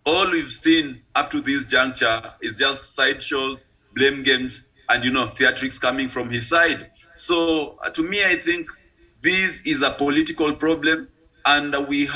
all we've seen up to this juncture is just sideshows, blame games, and theatrics coming from his side. So to me, I think this is a political problem, and we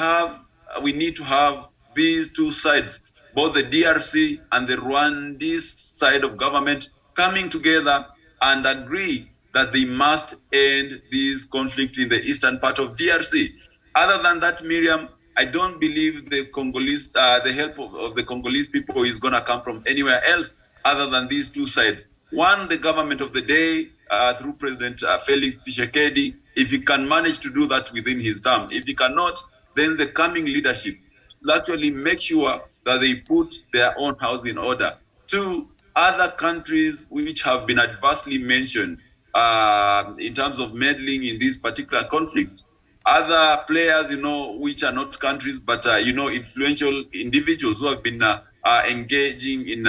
need to have these two sides, both the DRC and the Rwandese side of government, coming together and agree that they must end this conflict in the eastern part of DRC. Other than that, Miriam, I don't believe the Congolese, the help of the Congolese people is going to come from anywhere else other than these two sides. One, the government of the day through President Felix Tshisekedi, if he can manage to do that within his term. If he cannot, then the coming leadership will actually make sure that they put their own house in order. Two, other countries which have been adversely mentioned in terms of meddling in this particular conflict, other players, which are not countries, but, influential individuals who have been engaging in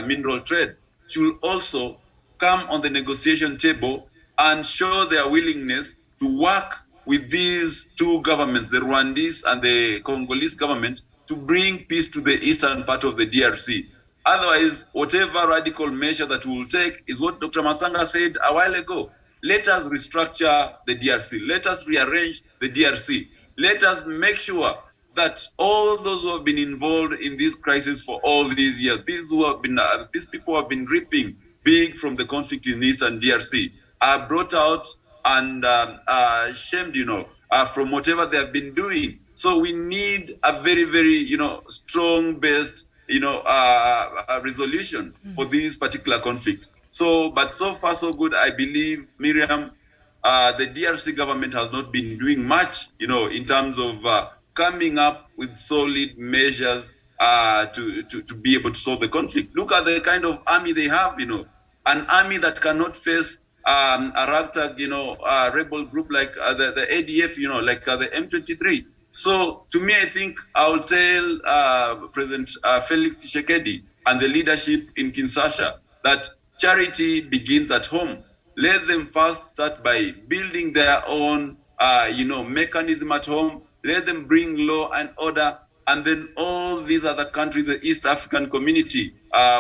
mineral trade should also come on the negotiation table and show their willingness to work with these two governments, the Rwandese and the Congolese government, to bring peace to the eastern part of the DRC. Otherwise, whatever radical measure that we will take is what Dr. Masanga said a while ago. Let us restructure the DRC. Let us rearrange the DRC. Let us make sure that all those who have been involved in this crisis for all these years, these people who have been reaping big from the conflict in Eastern DRC, are brought out and shamed, from whatever they have been doing. So we need a very, very, strong-based, resolution for this particular conflict. So, but so far so good, I believe, Miriam, the DRC government has not been doing much, in terms of coming up with solid measures to be able to solve the conflict. Look at the kind of army they have, an army that cannot face a ragtag, rebel group like the ADF, like the M23. So to me, I think I'll tell President Felix Tshisekedi and the leadership in Kinshasa that charity begins at home. Let them first start by building their own, mechanism at home. Let them bring law and order. And then all these other countries, the East African community,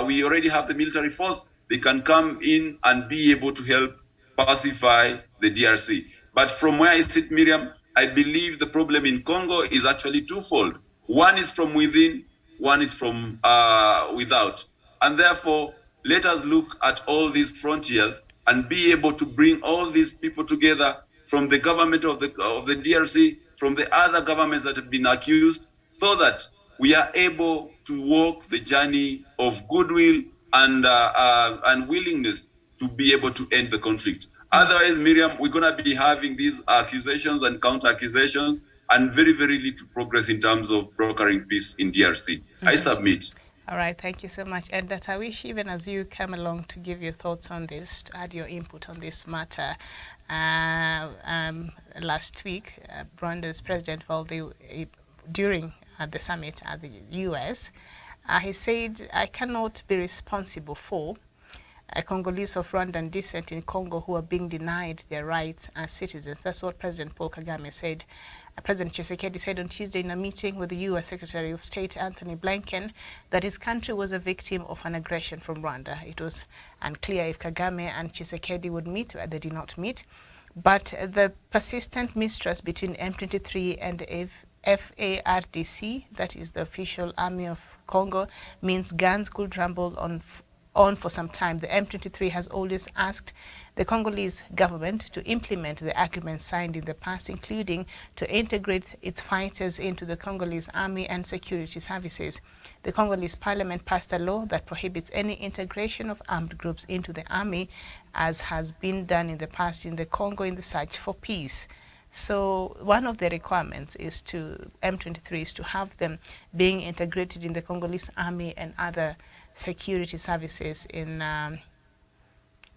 we already have the military force. They can come in and be able to help pacify the DRC. But from where I sit, Miriam, I believe the problem in Congo is actually twofold. One is from within, one is from without. And therefore, let us look at all these frontiers and be able to bring all these people together from the government of the DRC, from the other governments that have been accused, so that we are able to walk the journey of goodwill and willingness to be able to end the conflict. Otherwise, Miriam, we're going to be having these accusations and counter-accusations and very, very little progress in terms of brokering peace in DRC. I submit. All right, thank you so much. And Tawish, even as you come along to give your thoughts on this, to add your input on this matter, last week, Rwanda's President during the summit at the US, he said, I cannot be responsible for Congolese of Rwandan descent in Congo who are being denied their rights as citizens. That's what President Paul Kagame said. President Tshisekedi said on Tuesday in a meeting with the U.S. Secretary of State Anthony Blinken that his country was a victim of an aggression from Rwanda. It was unclear if Kagame and Tshisekedi would meet. They did not meet. But the persistent mistrust between M23 and FARDC, that is the official army of Congo, means guns could rumble on for some time. The M23 has always asked the Congolese government to implement the agreements signed in the past, including to integrate its fighters into the Congolese army and security services. The Congolese parliament passed a law that prohibits any integration of armed groups into the army, as has been done in the past in the Congo in the search for peace. So one of the requirements is M23 is to have them being integrated in the Congolese army and other security services in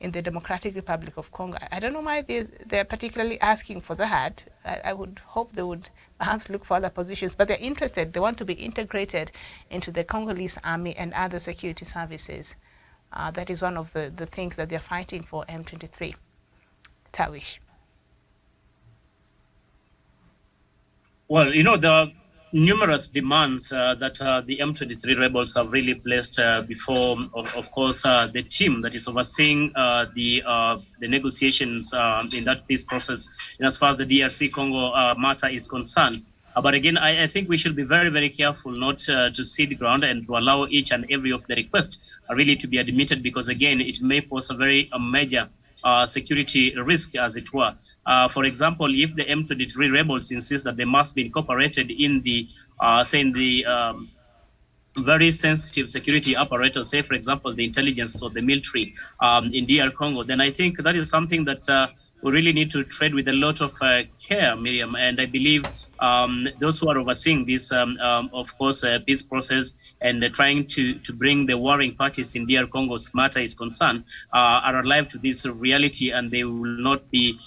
the Democratic Republic of Congo. I don't know why they're particularly asking for that. I would hope they would perhaps look for other positions, but they're interested. They want to be integrated into the Congolese army and other security services. That is one of the things that they're fighting for, M23. Tawish. Well, there are numerous demands that the M23 rebels have really placed before, of course, the team that is overseeing the negotiations in that peace process, as far as the DRC Congo matter is concerned. But again, I think we should be very, very careful not to cede ground and to allow each and every of the requests really to be admitted, because again, it may pose a major security risk, as it were. For example, if the M23 rebels insist that they must be incorporated in the, very sensitive security apparatus, say, for example, the intelligence or the military in DR Congo, then I think that is something that we really need to tread with a lot of care, Miriam. And I believe those who are overseeing this, of course, peace process and trying to bring the warring parties in DR Congo's matter is concerned, are alive to this reality, and they will not be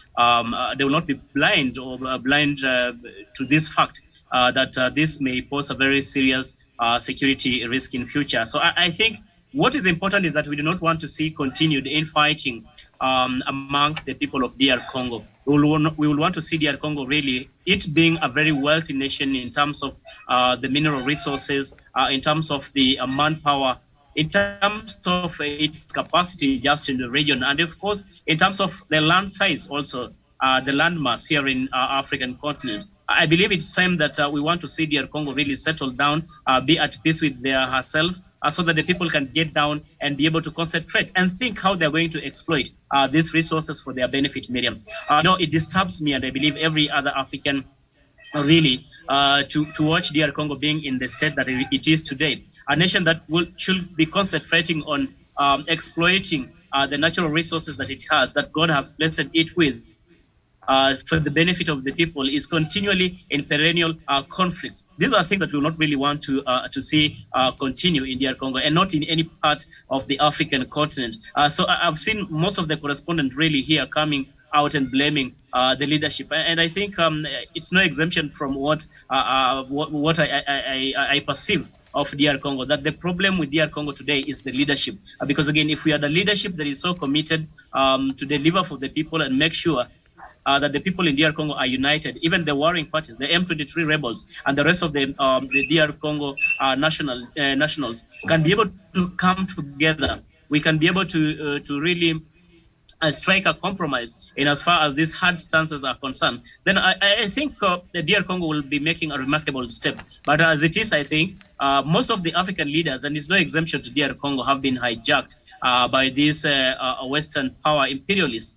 blind to this fact that this may pose a very serious security risk in future. So I think what is important is that we do not want to see continued infighting amongst the people of DR Congo. We will want to see DR Congo really, it being a very wealthy nation in terms of the mineral resources, in terms of the manpower, in terms of its capacity just in the region, and of course, in terms of the land size also, the land mass here in African continent. I believe it's time that we want to see DR Congo really settle down, be at peace with herself, so that the people can get down and be able to concentrate and think how they're going to exploit these resources for their benefit, Miriam. It disturbs me, and I believe every other African really to watch DR Congo being in the state that it is today, a nation that should be concentrating on exploiting the natural resources that it has, that God has blessed it with, for the benefit of the people, is continually in perennial conflicts. These are things that we will not really want to see continue in DR Congo, and not in any part of the African continent. So I've seen most of the correspondents really here coming out and blaming the leadership, and I think it's no exemption from what I perceive of DR Congo, that the problem with DR Congo today is the leadership. Because again, if we are the leadership that is so committed to deliver for the people and make sure that the people in DR Congo are united, even the warring parties, the M23 rebels, and the rest of the DR Congo nationals can be able to come together. We can be able to really strike a compromise in as far as these hard stances are concerned, then I think the DR Congo will be making a remarkable step. But as it is, I think most of the African leaders, and it's no exemption to DR Congo, have been hijacked by these Western power imperialists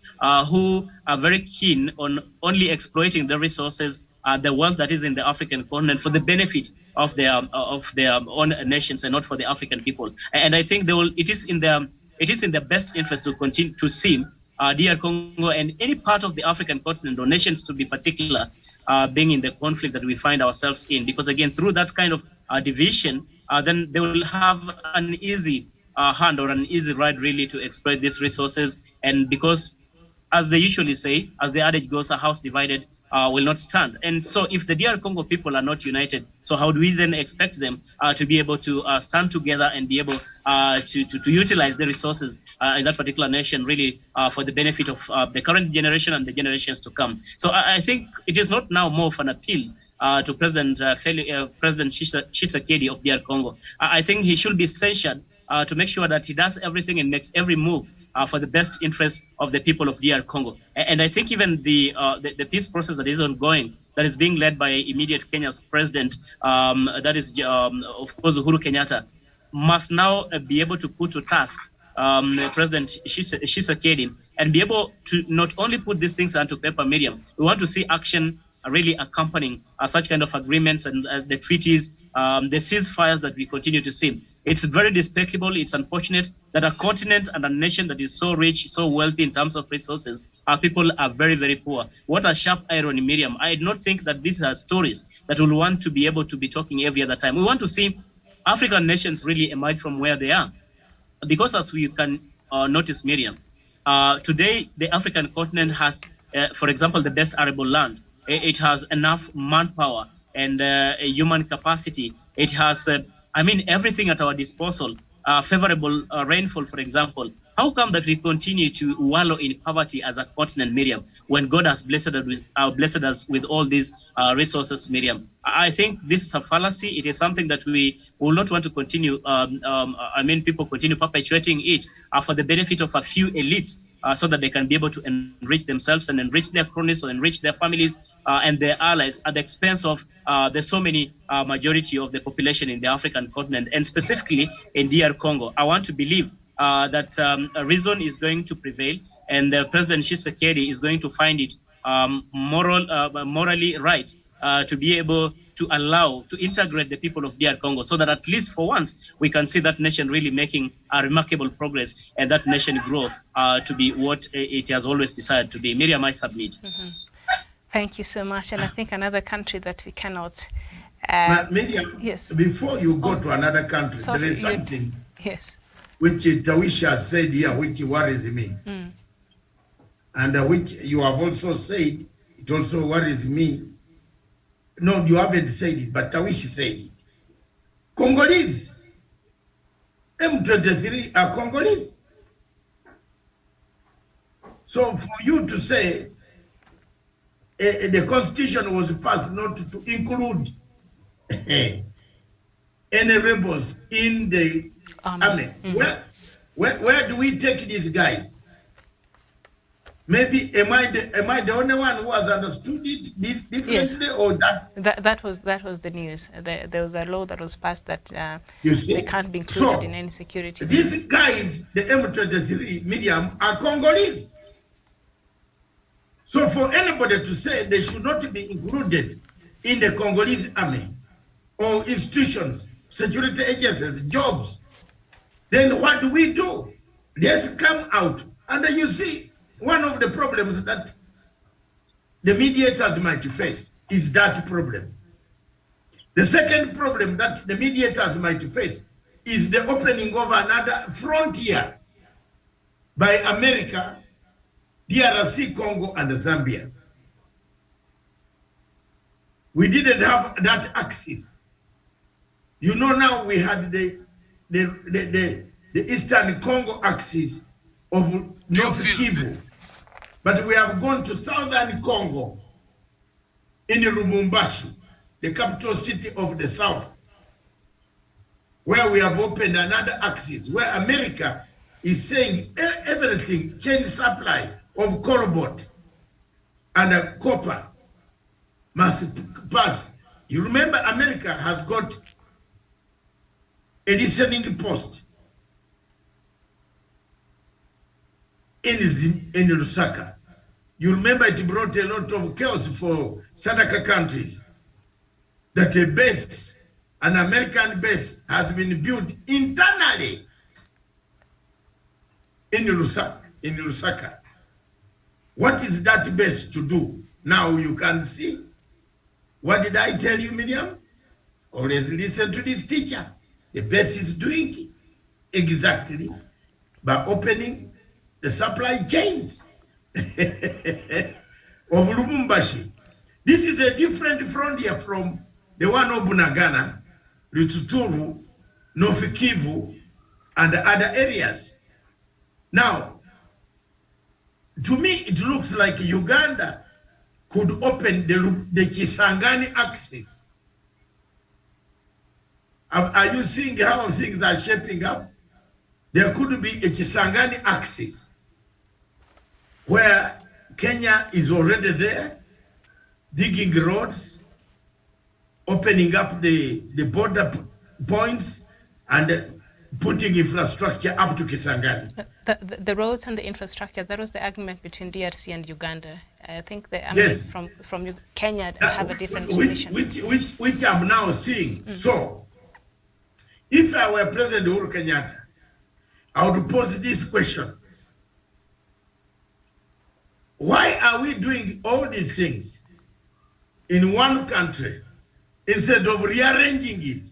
who are very keen on only exploiting the resources, the wealth that is in the African continent for the benefit of their own nations and not for the African people. And I think it is in the best interest to continue to see DR Congo and any part of the African continent, or nations to be particular, being in the conflict that we find ourselves in. Because again, through that kind of division, then they will have an easy hand or an easy ride really to exploit these resources. And because, as they usually say, as the adage goes, a house divided will not stand. And so if the DR Congo people are not united, so how do we then expect them to be able to stand together and be able to utilize the resources in that particular nation really for the benefit of the current generation and the generations to come? So I think it is not now more of an appeal to President Tshisekedi of DR Congo. I think he should be censured to make sure that he does everything and makes every move for the best interest of the people of DR Congo. And I think even the peace process that is ongoing, that is being led by immediate Kenya's president, that is, of course, Uhuru Kenyatta, must now be able to put to task President Tshisekedi and be able to not only put these things onto paper, Miriam. We want to see action really accompanying such kind of agreements and the treaties, the ceasefires that we continue to see. It's very despicable. It's unfortunate that a continent and a nation that is so rich, so wealthy in terms of resources, our people are very, very poor. What a sharp irony, Miriam. I do not think that these are stories that we'll want to be able to be talking every other time. We want to see African nations really emerge from where they are. Because as we can notice, Miriam, today the African continent has, for example, the best arable land. It has enough manpower and human capacity. It has, everything at our disposal. Favorable rainfall, for example. How come that we continue to wallow in poverty as a continent, Miriam, when God has blessed us with all these resources, Miriam? I think this is a fallacy. It is something that we will not want to continue. People continue perpetuating it for the benefit of a few elites, so that they can be able to enrich themselves and enrich their cronies or enrich their families and their allies at the expense of the so many majority of the population in the African continent, and specifically in DR Congo. I want to believe that reason is going to prevail, and President Tshisekedi is going to find it morally right to be able to allow, to integrate the people of DR Congo, so that at least for once we can see that nation really making a remarkable progress, and that nation grow to be what it has always desired to be. Miriam, I submit. Mm-hmm. Thank you so much. And I think another country that we cannot... Miriam, yes. Before you go to another country, there is something which Tawisha has said here, which worries me. Mm. And which you have also said, it also worries me. No, you haven't said it, but Tawishi said it. Congolese. M23 are Congolese. So for you to say the constitution was passed not to include any rebels in the army, where do we take these guys? Maybe am I the only one who has understood it differently, yes. or that was the news. There was a law that was passed that you see they can't be included in so any security. these guys, the M23 medium, are Congolese. So for anybody to say they should not be included in the Congolese army or institutions, security agencies, jobs, then what do we do? Let's come out. And you see, one of the problems that the mediators might face is that problem. The second problem that the mediators might face is the opening of another frontier by America, DRC, Congo, and Zambia. We didn't have that access. You know, now we had the Eastern Congo axis of North Kivu, but we have gone to Southern Congo in Lubumbashi, the capital city of the South, where we have opened another axis, where America is saying everything, change supply of cobalt and copper must pass. You remember America has got a listening post in Lusaka. You remember it brought a lot of chaos for Sadaka countries. That a base, an American base, has been built internally in Lusaka. What is that base to do? Now you can see. What did I tell you, Miriam? Always listen to this teacher. The base is doing exactly by opening the supply chains of Lubumbashi. This is a different frontier from the one of Bunagana, Rutshuru, North Kivu, and other areas. Now, to me, it looks like Uganda could open the Kisangani axis. Are you seeing how things are shaping up? There could be a Kisangani axis where Kenya is already there, digging roads, opening up the border points, and putting infrastructure up to Kisangani. The roads and the infrastructure, that was the argument between DRC and Uganda. I think the yes. from Kenya have a different position. Which I'm now seeing. So, if I were President Uhuru Kenyatta, I would pose this question. Why are we doing all these things in one country instead of rearranging it?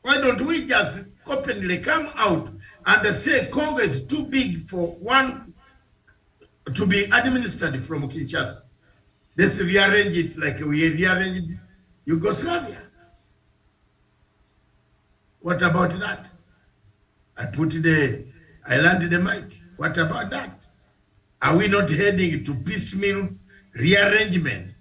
Why don't we just openly come out and say Congo is too big for one to be administered from Kinshasa? Let's rearrange it like we rearranged Yugoslavia. What about that? I landed the mic. What about that? Are we not heading to piecemeal rearrangement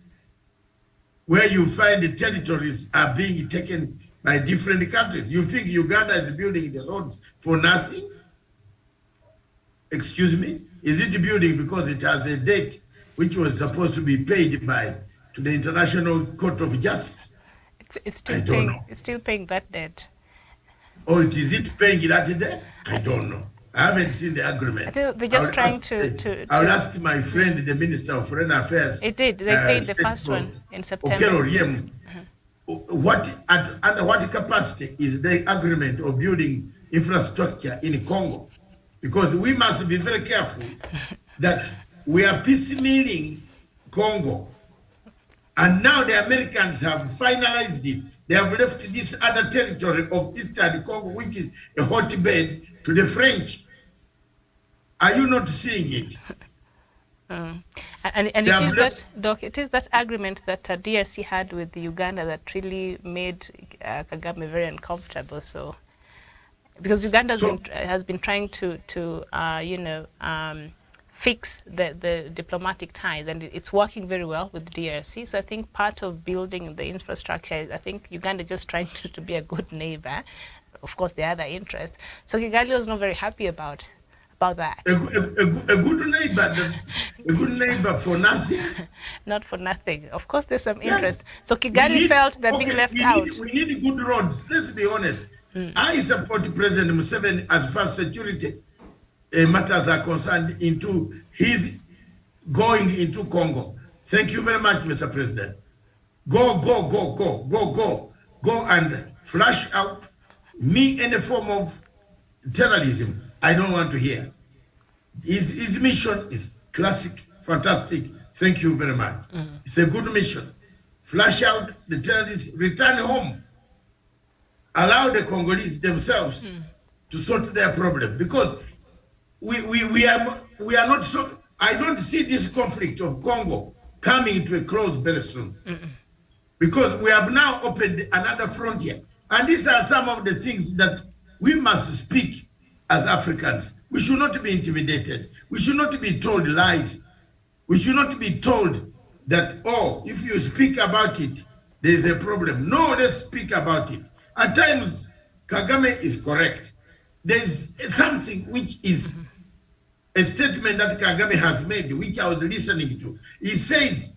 where you find the territories are being taken by different countries? You think Uganda is building the roads for nothing? Excuse me? Is it building because it has a debt which was supposed to be paid to the International Court of Justice? It's still paying that debt. Or is it paying that debt? I don't know. I haven't seen the agreement. They're just trying to I'll ask my friend, the Minister of Foreign Affairs. It did. They paid the first one in September. Under what capacity is the agreement of building infrastructure in Congo? Because we must be very careful that we are piecemealing Congo. And now the Americans have finalized it. They have left this other territory of Eastern Congo, which is a hotbed, to the French. Are you not seeing it? And it They have is left- that, Doc, it is that agreement that DRC had with Uganda that really made Kagame very uncomfortable. So, because Uganda has been trying to fix the diplomatic ties, and it's working very well with DRC. So I think part of building the infrastructure is, I think, Uganda just trying to be a good neighbor. Of course, the other interest. So Kigali was not very happy about that. a good neighbor, a good neighbor for nothing. Not for nothing. Of course, there's some Yes. interest. So Kigali felt they're being left out. We need good roads. Let's be honest. I support President Museveni as far as security matters are concerned into his going into Congo. Thank you very much, Mr. President. Go and flush out any form of terrorism. I don't want to hear. His mission is classic, fantastic. Thank you very much. It's a good mission. Flush out the terrorists, return home. Allow the Congolese themselves to sort their problem, because we are not so. I don't see this conflict of Congo coming to a close very soon, because we have now opened another frontier, and these are some of the things that we must speak as Africans. We should not be intimidated. We should not be told lies. We should not be told that, oh, if you speak about it, there is a problem. No, let's speak about it. At times, Kagame is correct. There's something which is a statement that Kagame has made, which I was listening to. He says,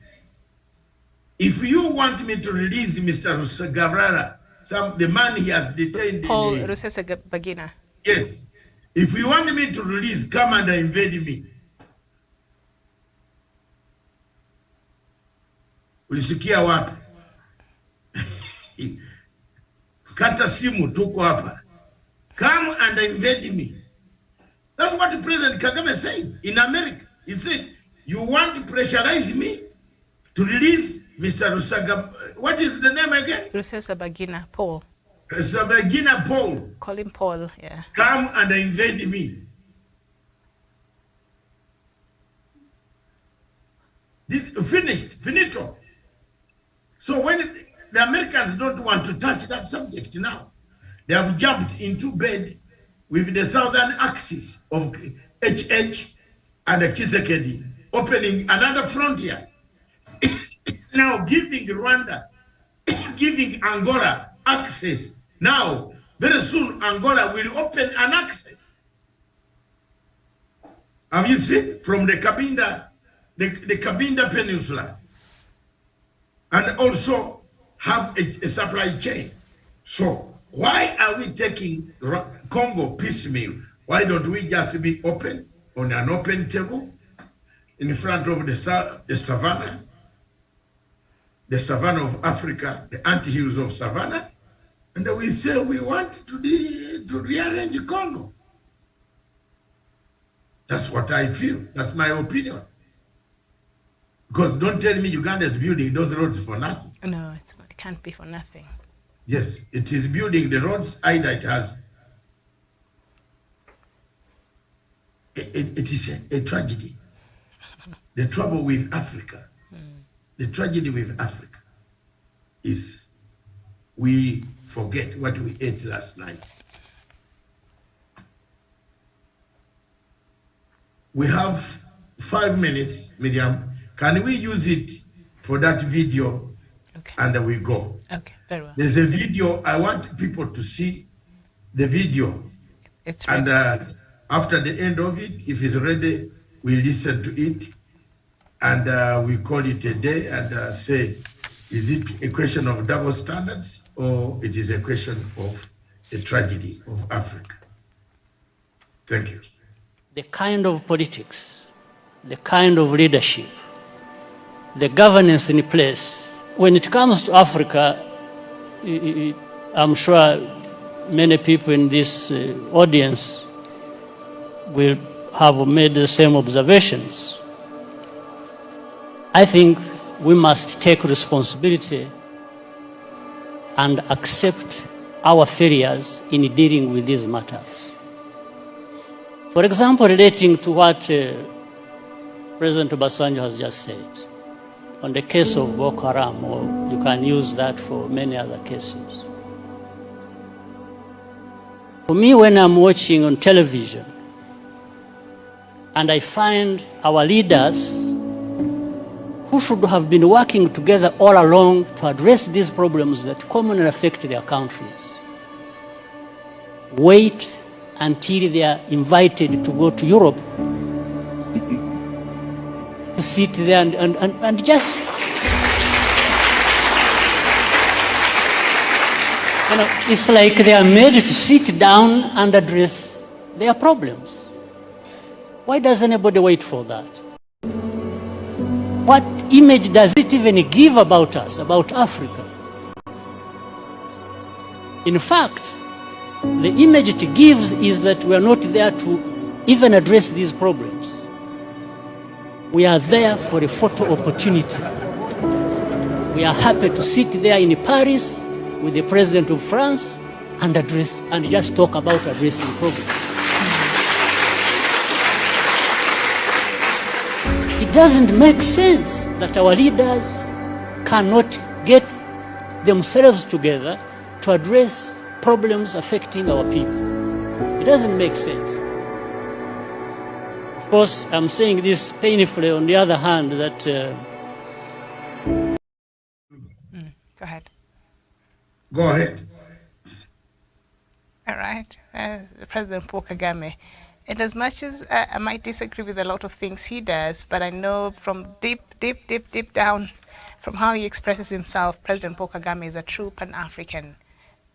if you want me to release Mr. Rusagabrara, the man he has detained. Paul Rusesabagina. Yes. If you want me to release, come and invade me. Ulisikia wapi? Kata simu, tuko hapa. Come and invade me. That's what President Kagame said in America. He said, you want to pressurize me to release Mr. Rusagab. What is the name again? Rusesabagina, Paul. Rusagabagina Paul. Call him Paul, yeah. Come and invade me. This finished, finito. So when the Americans don't want to touch that subject now, they have jumped into bed with the southern axis of HH and Tshisekedi, opening another frontier. Now giving Rwanda, giving Angola access. Now, very soon, Angola will open an access. Have you seen from the Cabinda, the Cabinda Peninsula, and also have a supply chain? So why are we taking Congo piecemeal? Why don't we just be open on an open table in front of the savannah? The savannah of Africa, the anthills of savannah, and we say we want to rearrange Congo. That's what I feel. That's my opinion. Because don't tell me Uganda is building those roads for nothing. No, it can't be for nothing. Yes, it is building the roads. Either it has. It is a tragedy. The trouble with Africa. The tragedy with Africa is we forget what we ate last night. We have 5 minutes, Miriam. Can we use it for that video? Okay. And we go. Okay, very well. There's a video. I want people to see the video. It's ready. And after the end of it, if it's ready, we listen to it. And we call it a day and say, is it a question of double standards or it is a question of a tragedy of Africa? Thank you. The kind of politics, the kind of leadership, the governance in place. When it comes to Africa, I'm sure many people in this audience will have made the same observations. I think we must take responsibility and accept our failures in dealing with these matters. For example, relating to what President Obasanjo has just said on the case of Boko Haram, or you can use that for many other cases. For me, when I'm watching on television and I find our leaders who should have been working together all along to address these problems that commonly affect their countries, wait until they are invited to go to Europe to sit there and just, it's like they are made to sit down and address their problems. Why does anybody wait for that? What image does it even give about us, about Africa? In fact, the image it gives is that we are not there to even address these problems. We are there for a photo opportunity. We are happy to sit there in Paris with the President of France and address and just talk about addressing problems. It doesn't make sense that our leaders cannot get themselves together to address problems affecting our people. It doesn't make sense. Of course, I'm saying this painfully. On the other hand, that Go ahead. Go ahead. All right. President Paul Kagame, and as much as I might disagree with a lot of things he does, but I know from deep down, from how he expresses himself, President Paul Kagame is a true Pan-African.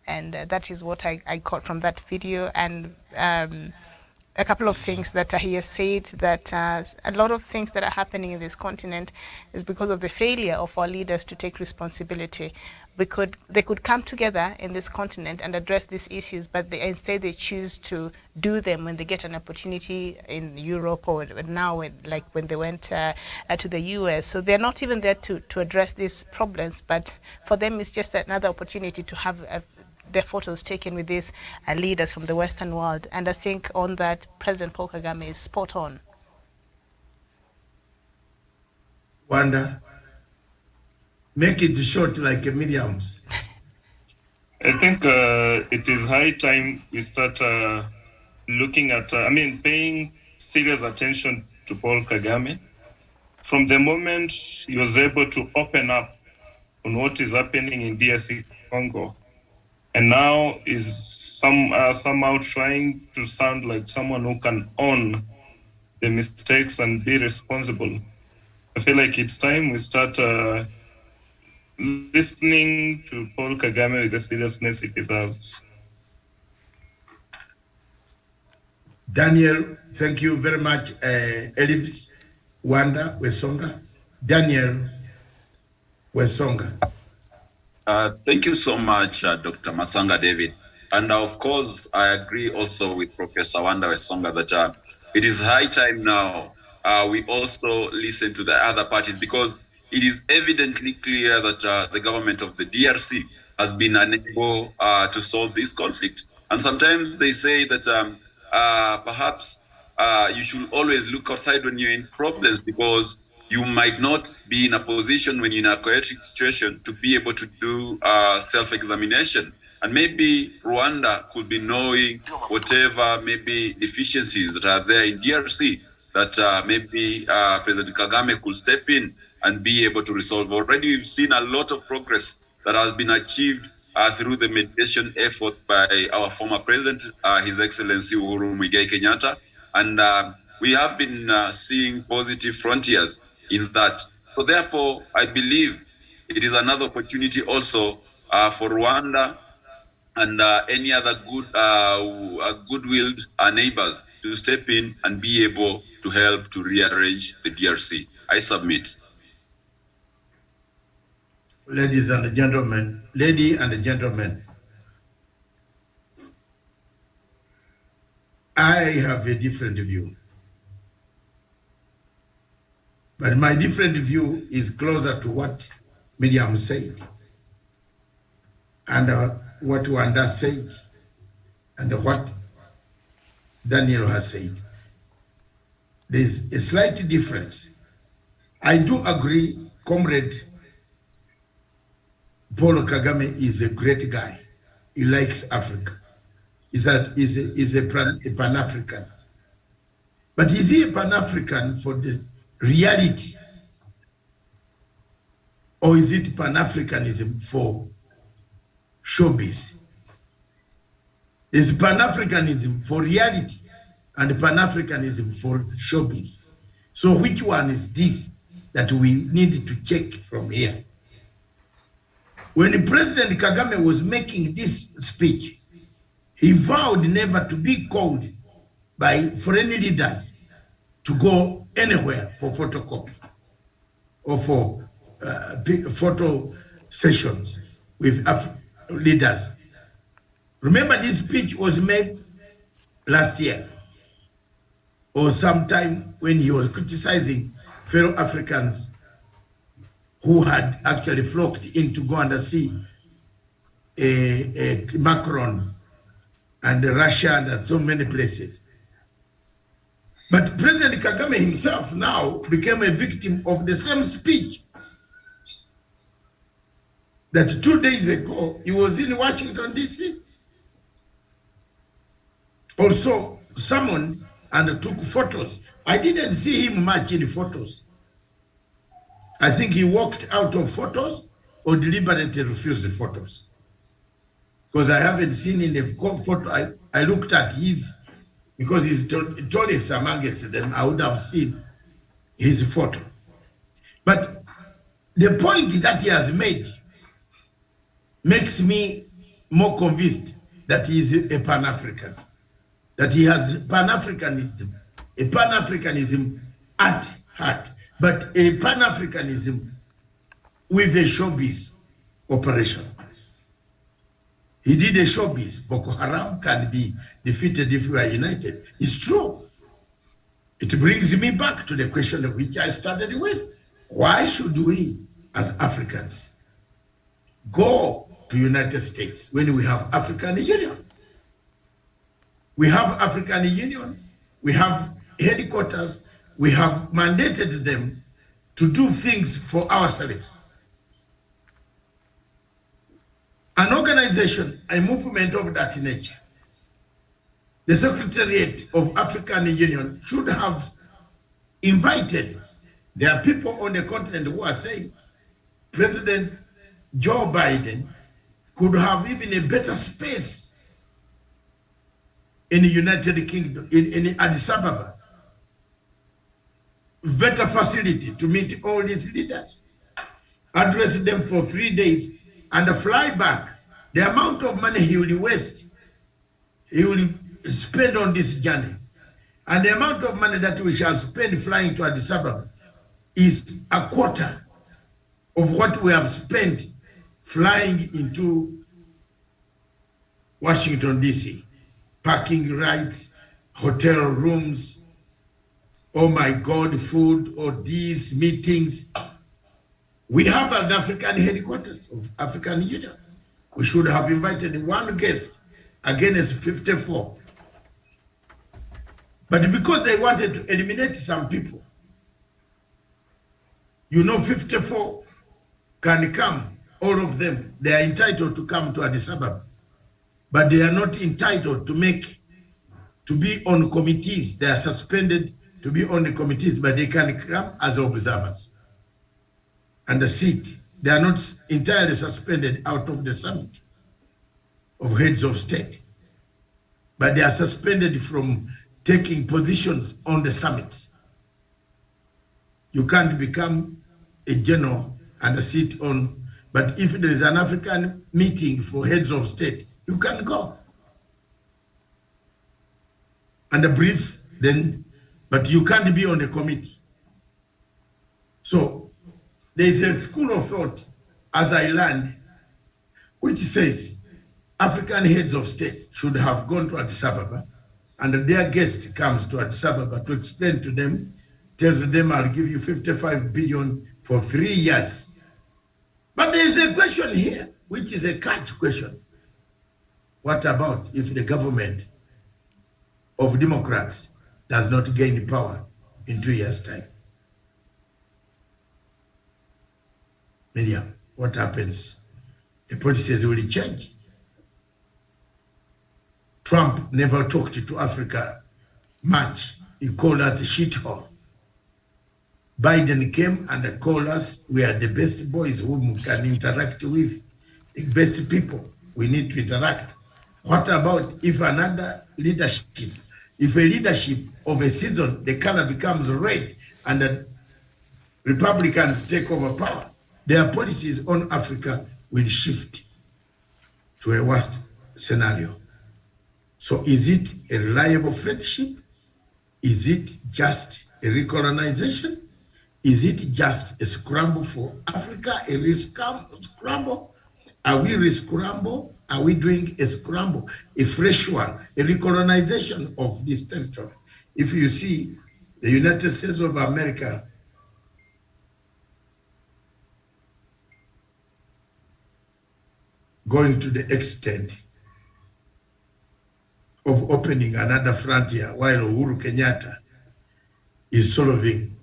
And that is what I caught from that video. And a couple of things that he has said, that a lot of things that are happening in this continent is because of the failure of our leaders to take responsibility. They could come together in this continent and address these issues, but instead they choose to do them when they get an opportunity in Europe, or now like when they went to the US. So they're not even there to address these problems, but for them it's just another opportunity to have their photos taken with these leaders from the Western world. And I think on that, President Paul Kagame is spot on. Wanda, make it short like a Miriam's. I think it is high time we start looking at, paying serious attention to Paul Kagame. From the moment he was able to open up on what is happening in DRC Congo, and now is somehow trying to sound like someone who can own the mistakes and be responsible. I feel like it's time we start listening to Paul Kagame with the seriousness he deserves. Daniel, thank you very much. Elif, Wanda, Wesonga. Daniel, Wesonga. Thank you so much, Dr. Masanga David. And of course, I agree also with Professor Wanda Wesonga that it is high time now we also listen to the other parties, because it is evidently clear that the government of the DRC has been unable to solve this conflict. And sometimes they say that perhaps you should always look outside when you're in problems, because you might not be in a position when you're in a chaotic situation to be able to do self-examination. And maybe Rwanda could be knowing whatever maybe deficiencies that are there in DRC that maybe President Kagame could step in and be able to resolve. Already we've seen a lot of progress that has been achieved through the mediation efforts by our former president, His Excellency Uhuru Muigai Kenyatta. And we have been seeing positive frontiers in that. So therefore, I believe it is another opportunity also for Rwanda and any other good-willed neighbors to step in and be able to help to rearrange the DRC. I submit. Ladies and gentlemen, lady and gentlemen, I have a different view. But my different view is closer to what Miriam said, and what Wanda said, and what Daniel has said. there's a slight difference. I do agree, Comrade Paul Kagame is a great guy. He likes Africa. He's a Pan-African. But is he a Pan-African for the reality? Or is it Pan-Africanism for showbiz? There's Pan-Africanism for reality and Pan-Africanism for showbiz. So which one is this that we need to check from here? When President Kagame was making this speech, he vowed never to be called by foreign leaders to go anywhere for photocopy or for photo sessions with leaders. Remember, this speech was made last year or sometime when he was criticizing fellow Africans who had actually flocked in to go and see Macron and Russia and so many places. But President Kagame himself now became a victim of the same speech that 2 days ago he was in Washington, D.C. Also summoned and took photos. I didn't see him much in photos. I think he walked out of photos or deliberately refused the photos. Because I haven't seen in the photo, I looked at his, because he's tallest amongst them, I would have seen his photo. But the point that he has made makes me more convinced that he is a Pan-African, that he has Pan-Africanism, a Pan-Africanism at heart, but a Pan-Africanism with a showbiz operation. He did a showbiz. Boko Haram can be defeated if we are united. It's true. It brings me back to the question of which I started with. Why should we, as Africans, go to United States when we have African Union? We have African Union. We have headquarters. We have mandated them to do things for ourselves. An organization, a movement of that nature, the Secretariat of African Union should have invited. There are people on the continent who are saying President Joe Biden could have even a better space in the United Kingdom, in Addis Ababa, better facility to meet all these leaders, address them for 3 days, and fly back. The amount of money he will waste, he will spend on this journey, and the amount of money that we shall spend flying to Addis Ababa is a quarter of what we have spent flying into Washington, D.C. Parking rights, hotel rooms, oh my God, food, or these meetings. We have an African headquarters of African Union. We should have invited one guest against 54. But because they wanted to eliminate some people, 54 can come, all of them. They are entitled to come to Addis Ababa, but they are not entitled to be on committees. They are suspended to be on the committees, but they can come as observers and sit. They are not entirely suspended out of the summit of heads of state, but they are suspended from taking positions on the summits. You can't become a general and sit on, but if there is an African meeting for heads of state, you can go and brief then, but you can't be on the committee. So there is a school of thought, as I learned, which says African heads of state should have gone to Addis Ababa, and their guest comes to Addis Ababa to explain to them, tells them, I'll give you 55 billion for 3 years. But there is a question here, which is a catch question. What about if the government of Democrats does not gain power in 2 years' time? Miriam, what happens? The policies will change. Trump never talked to Africa much. He called us a shithole. Biden came and called us, we are the best boys whom we can interact with, the best people we need to interact. What about if another leadership, if a leadership of a season, the color becomes red and the Republicans take over power, their policies on Africa will shift to a worst scenario. So is it a reliable friendship? Is it just a recolonization? Is it just a scramble for Africa, a scramble? Are we re-scramble? Are we doing a scramble, a fresh one, a recolonization of this territory? If you see the United States of America going to the extent of opening another frontier while Uhuru Kenyatta is solving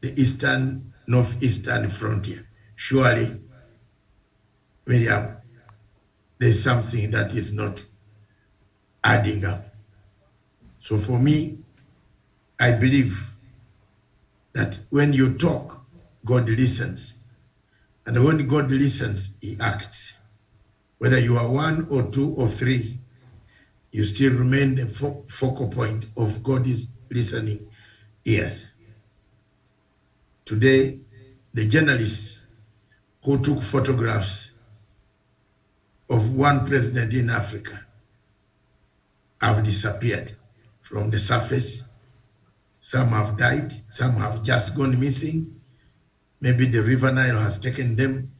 the northeastern frontier. Surely, William, there's something that is not adding up. So for me, I believe that when you talk, God listens. And when God listens, he acts. Whether you are 1 or 2 or 3, you still remain the focal point of God's listening ears. Today, the journalists who took photographs of one president in Africa have disappeared from the surface. Some have died, some have just gone missing. Maybe the River Nile has taken them.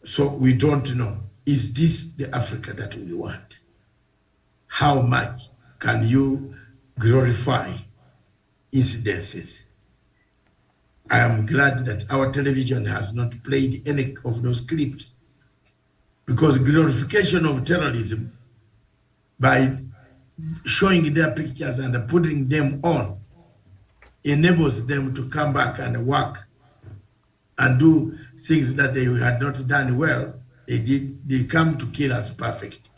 So we don't know. Is this the Africa that we want? How much can you glorify incidences? I am glad that our television has not played any of those clips, because glorification of terrorism by showing their pictures and putting them on enables them to come back and work and do things that they had not done well. They come to kill us perfect.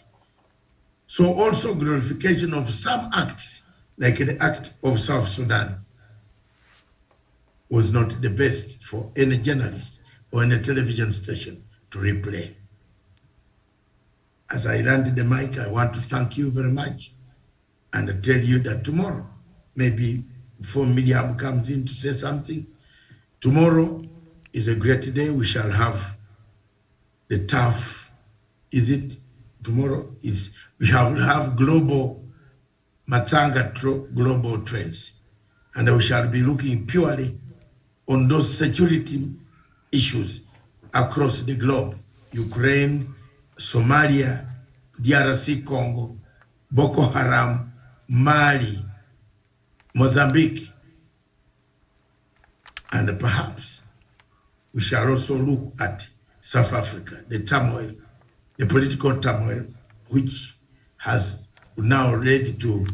So also glorification of some acts, like the act of South Sudan, was not the best for any journalist or any television station to replay. As I land the mic, I want to thank you very much and tell you that tomorrow, maybe before Miriam comes in to say something, tomorrow is a great day. We shall have the tough, is it tomorrow? We have global Matanga global trends, and we shall be looking purely on those security issues across the globe: Ukraine, Somalia, DRC Congo, Boko Haram, Mali, Mozambique, and perhaps we shall also look at South Africa, the turmoil, the political turmoil, which has now led to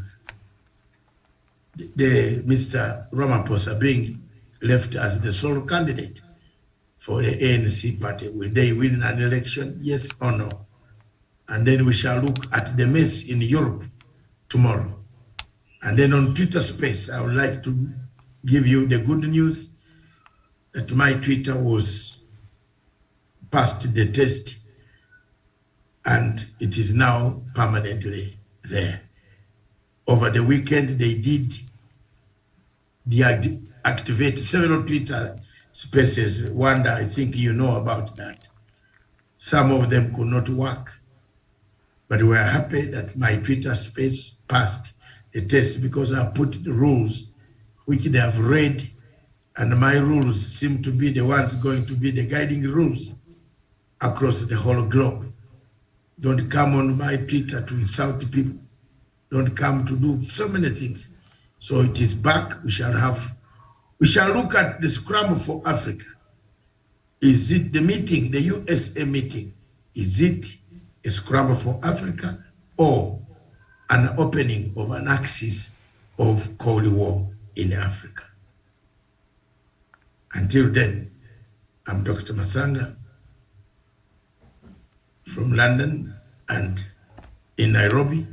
the Mr. Ramaphosa being left as the sole candidate for the ANC party. Will they win an election? Yes or no? And then we shall look at the mess in Europe tomorrow. And then on Twitter Space, I would like to give you the good news that my Twitter was passed the test and it is now permanently there. Over the weekend, they did deactivate several Twitter spaces. Wanda, I think you know about that. Some of them could not work, but we are happy that my Twitter space passed the test because I put the rules which they have read, and my rules seem to be the ones going to be the guiding rules across the whole globe. Don't come on my Twitter to insult people. Don't come to do so many things. So it is back. We shall look at the scramble for Africa. Is it the meeting, the USA meeting? Is it a scramble for Africa or an opening of an axis of Cold War in Africa? Until then, I'm Dr. Masanga from London, and in Nairobi,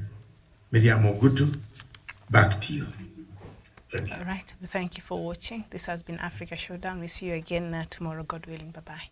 Miriam Ogutu, back to you. Thank you. All right. Thank you for watching. This has been Africa Showdown. We see you again tomorrow, God willing. Bye-bye.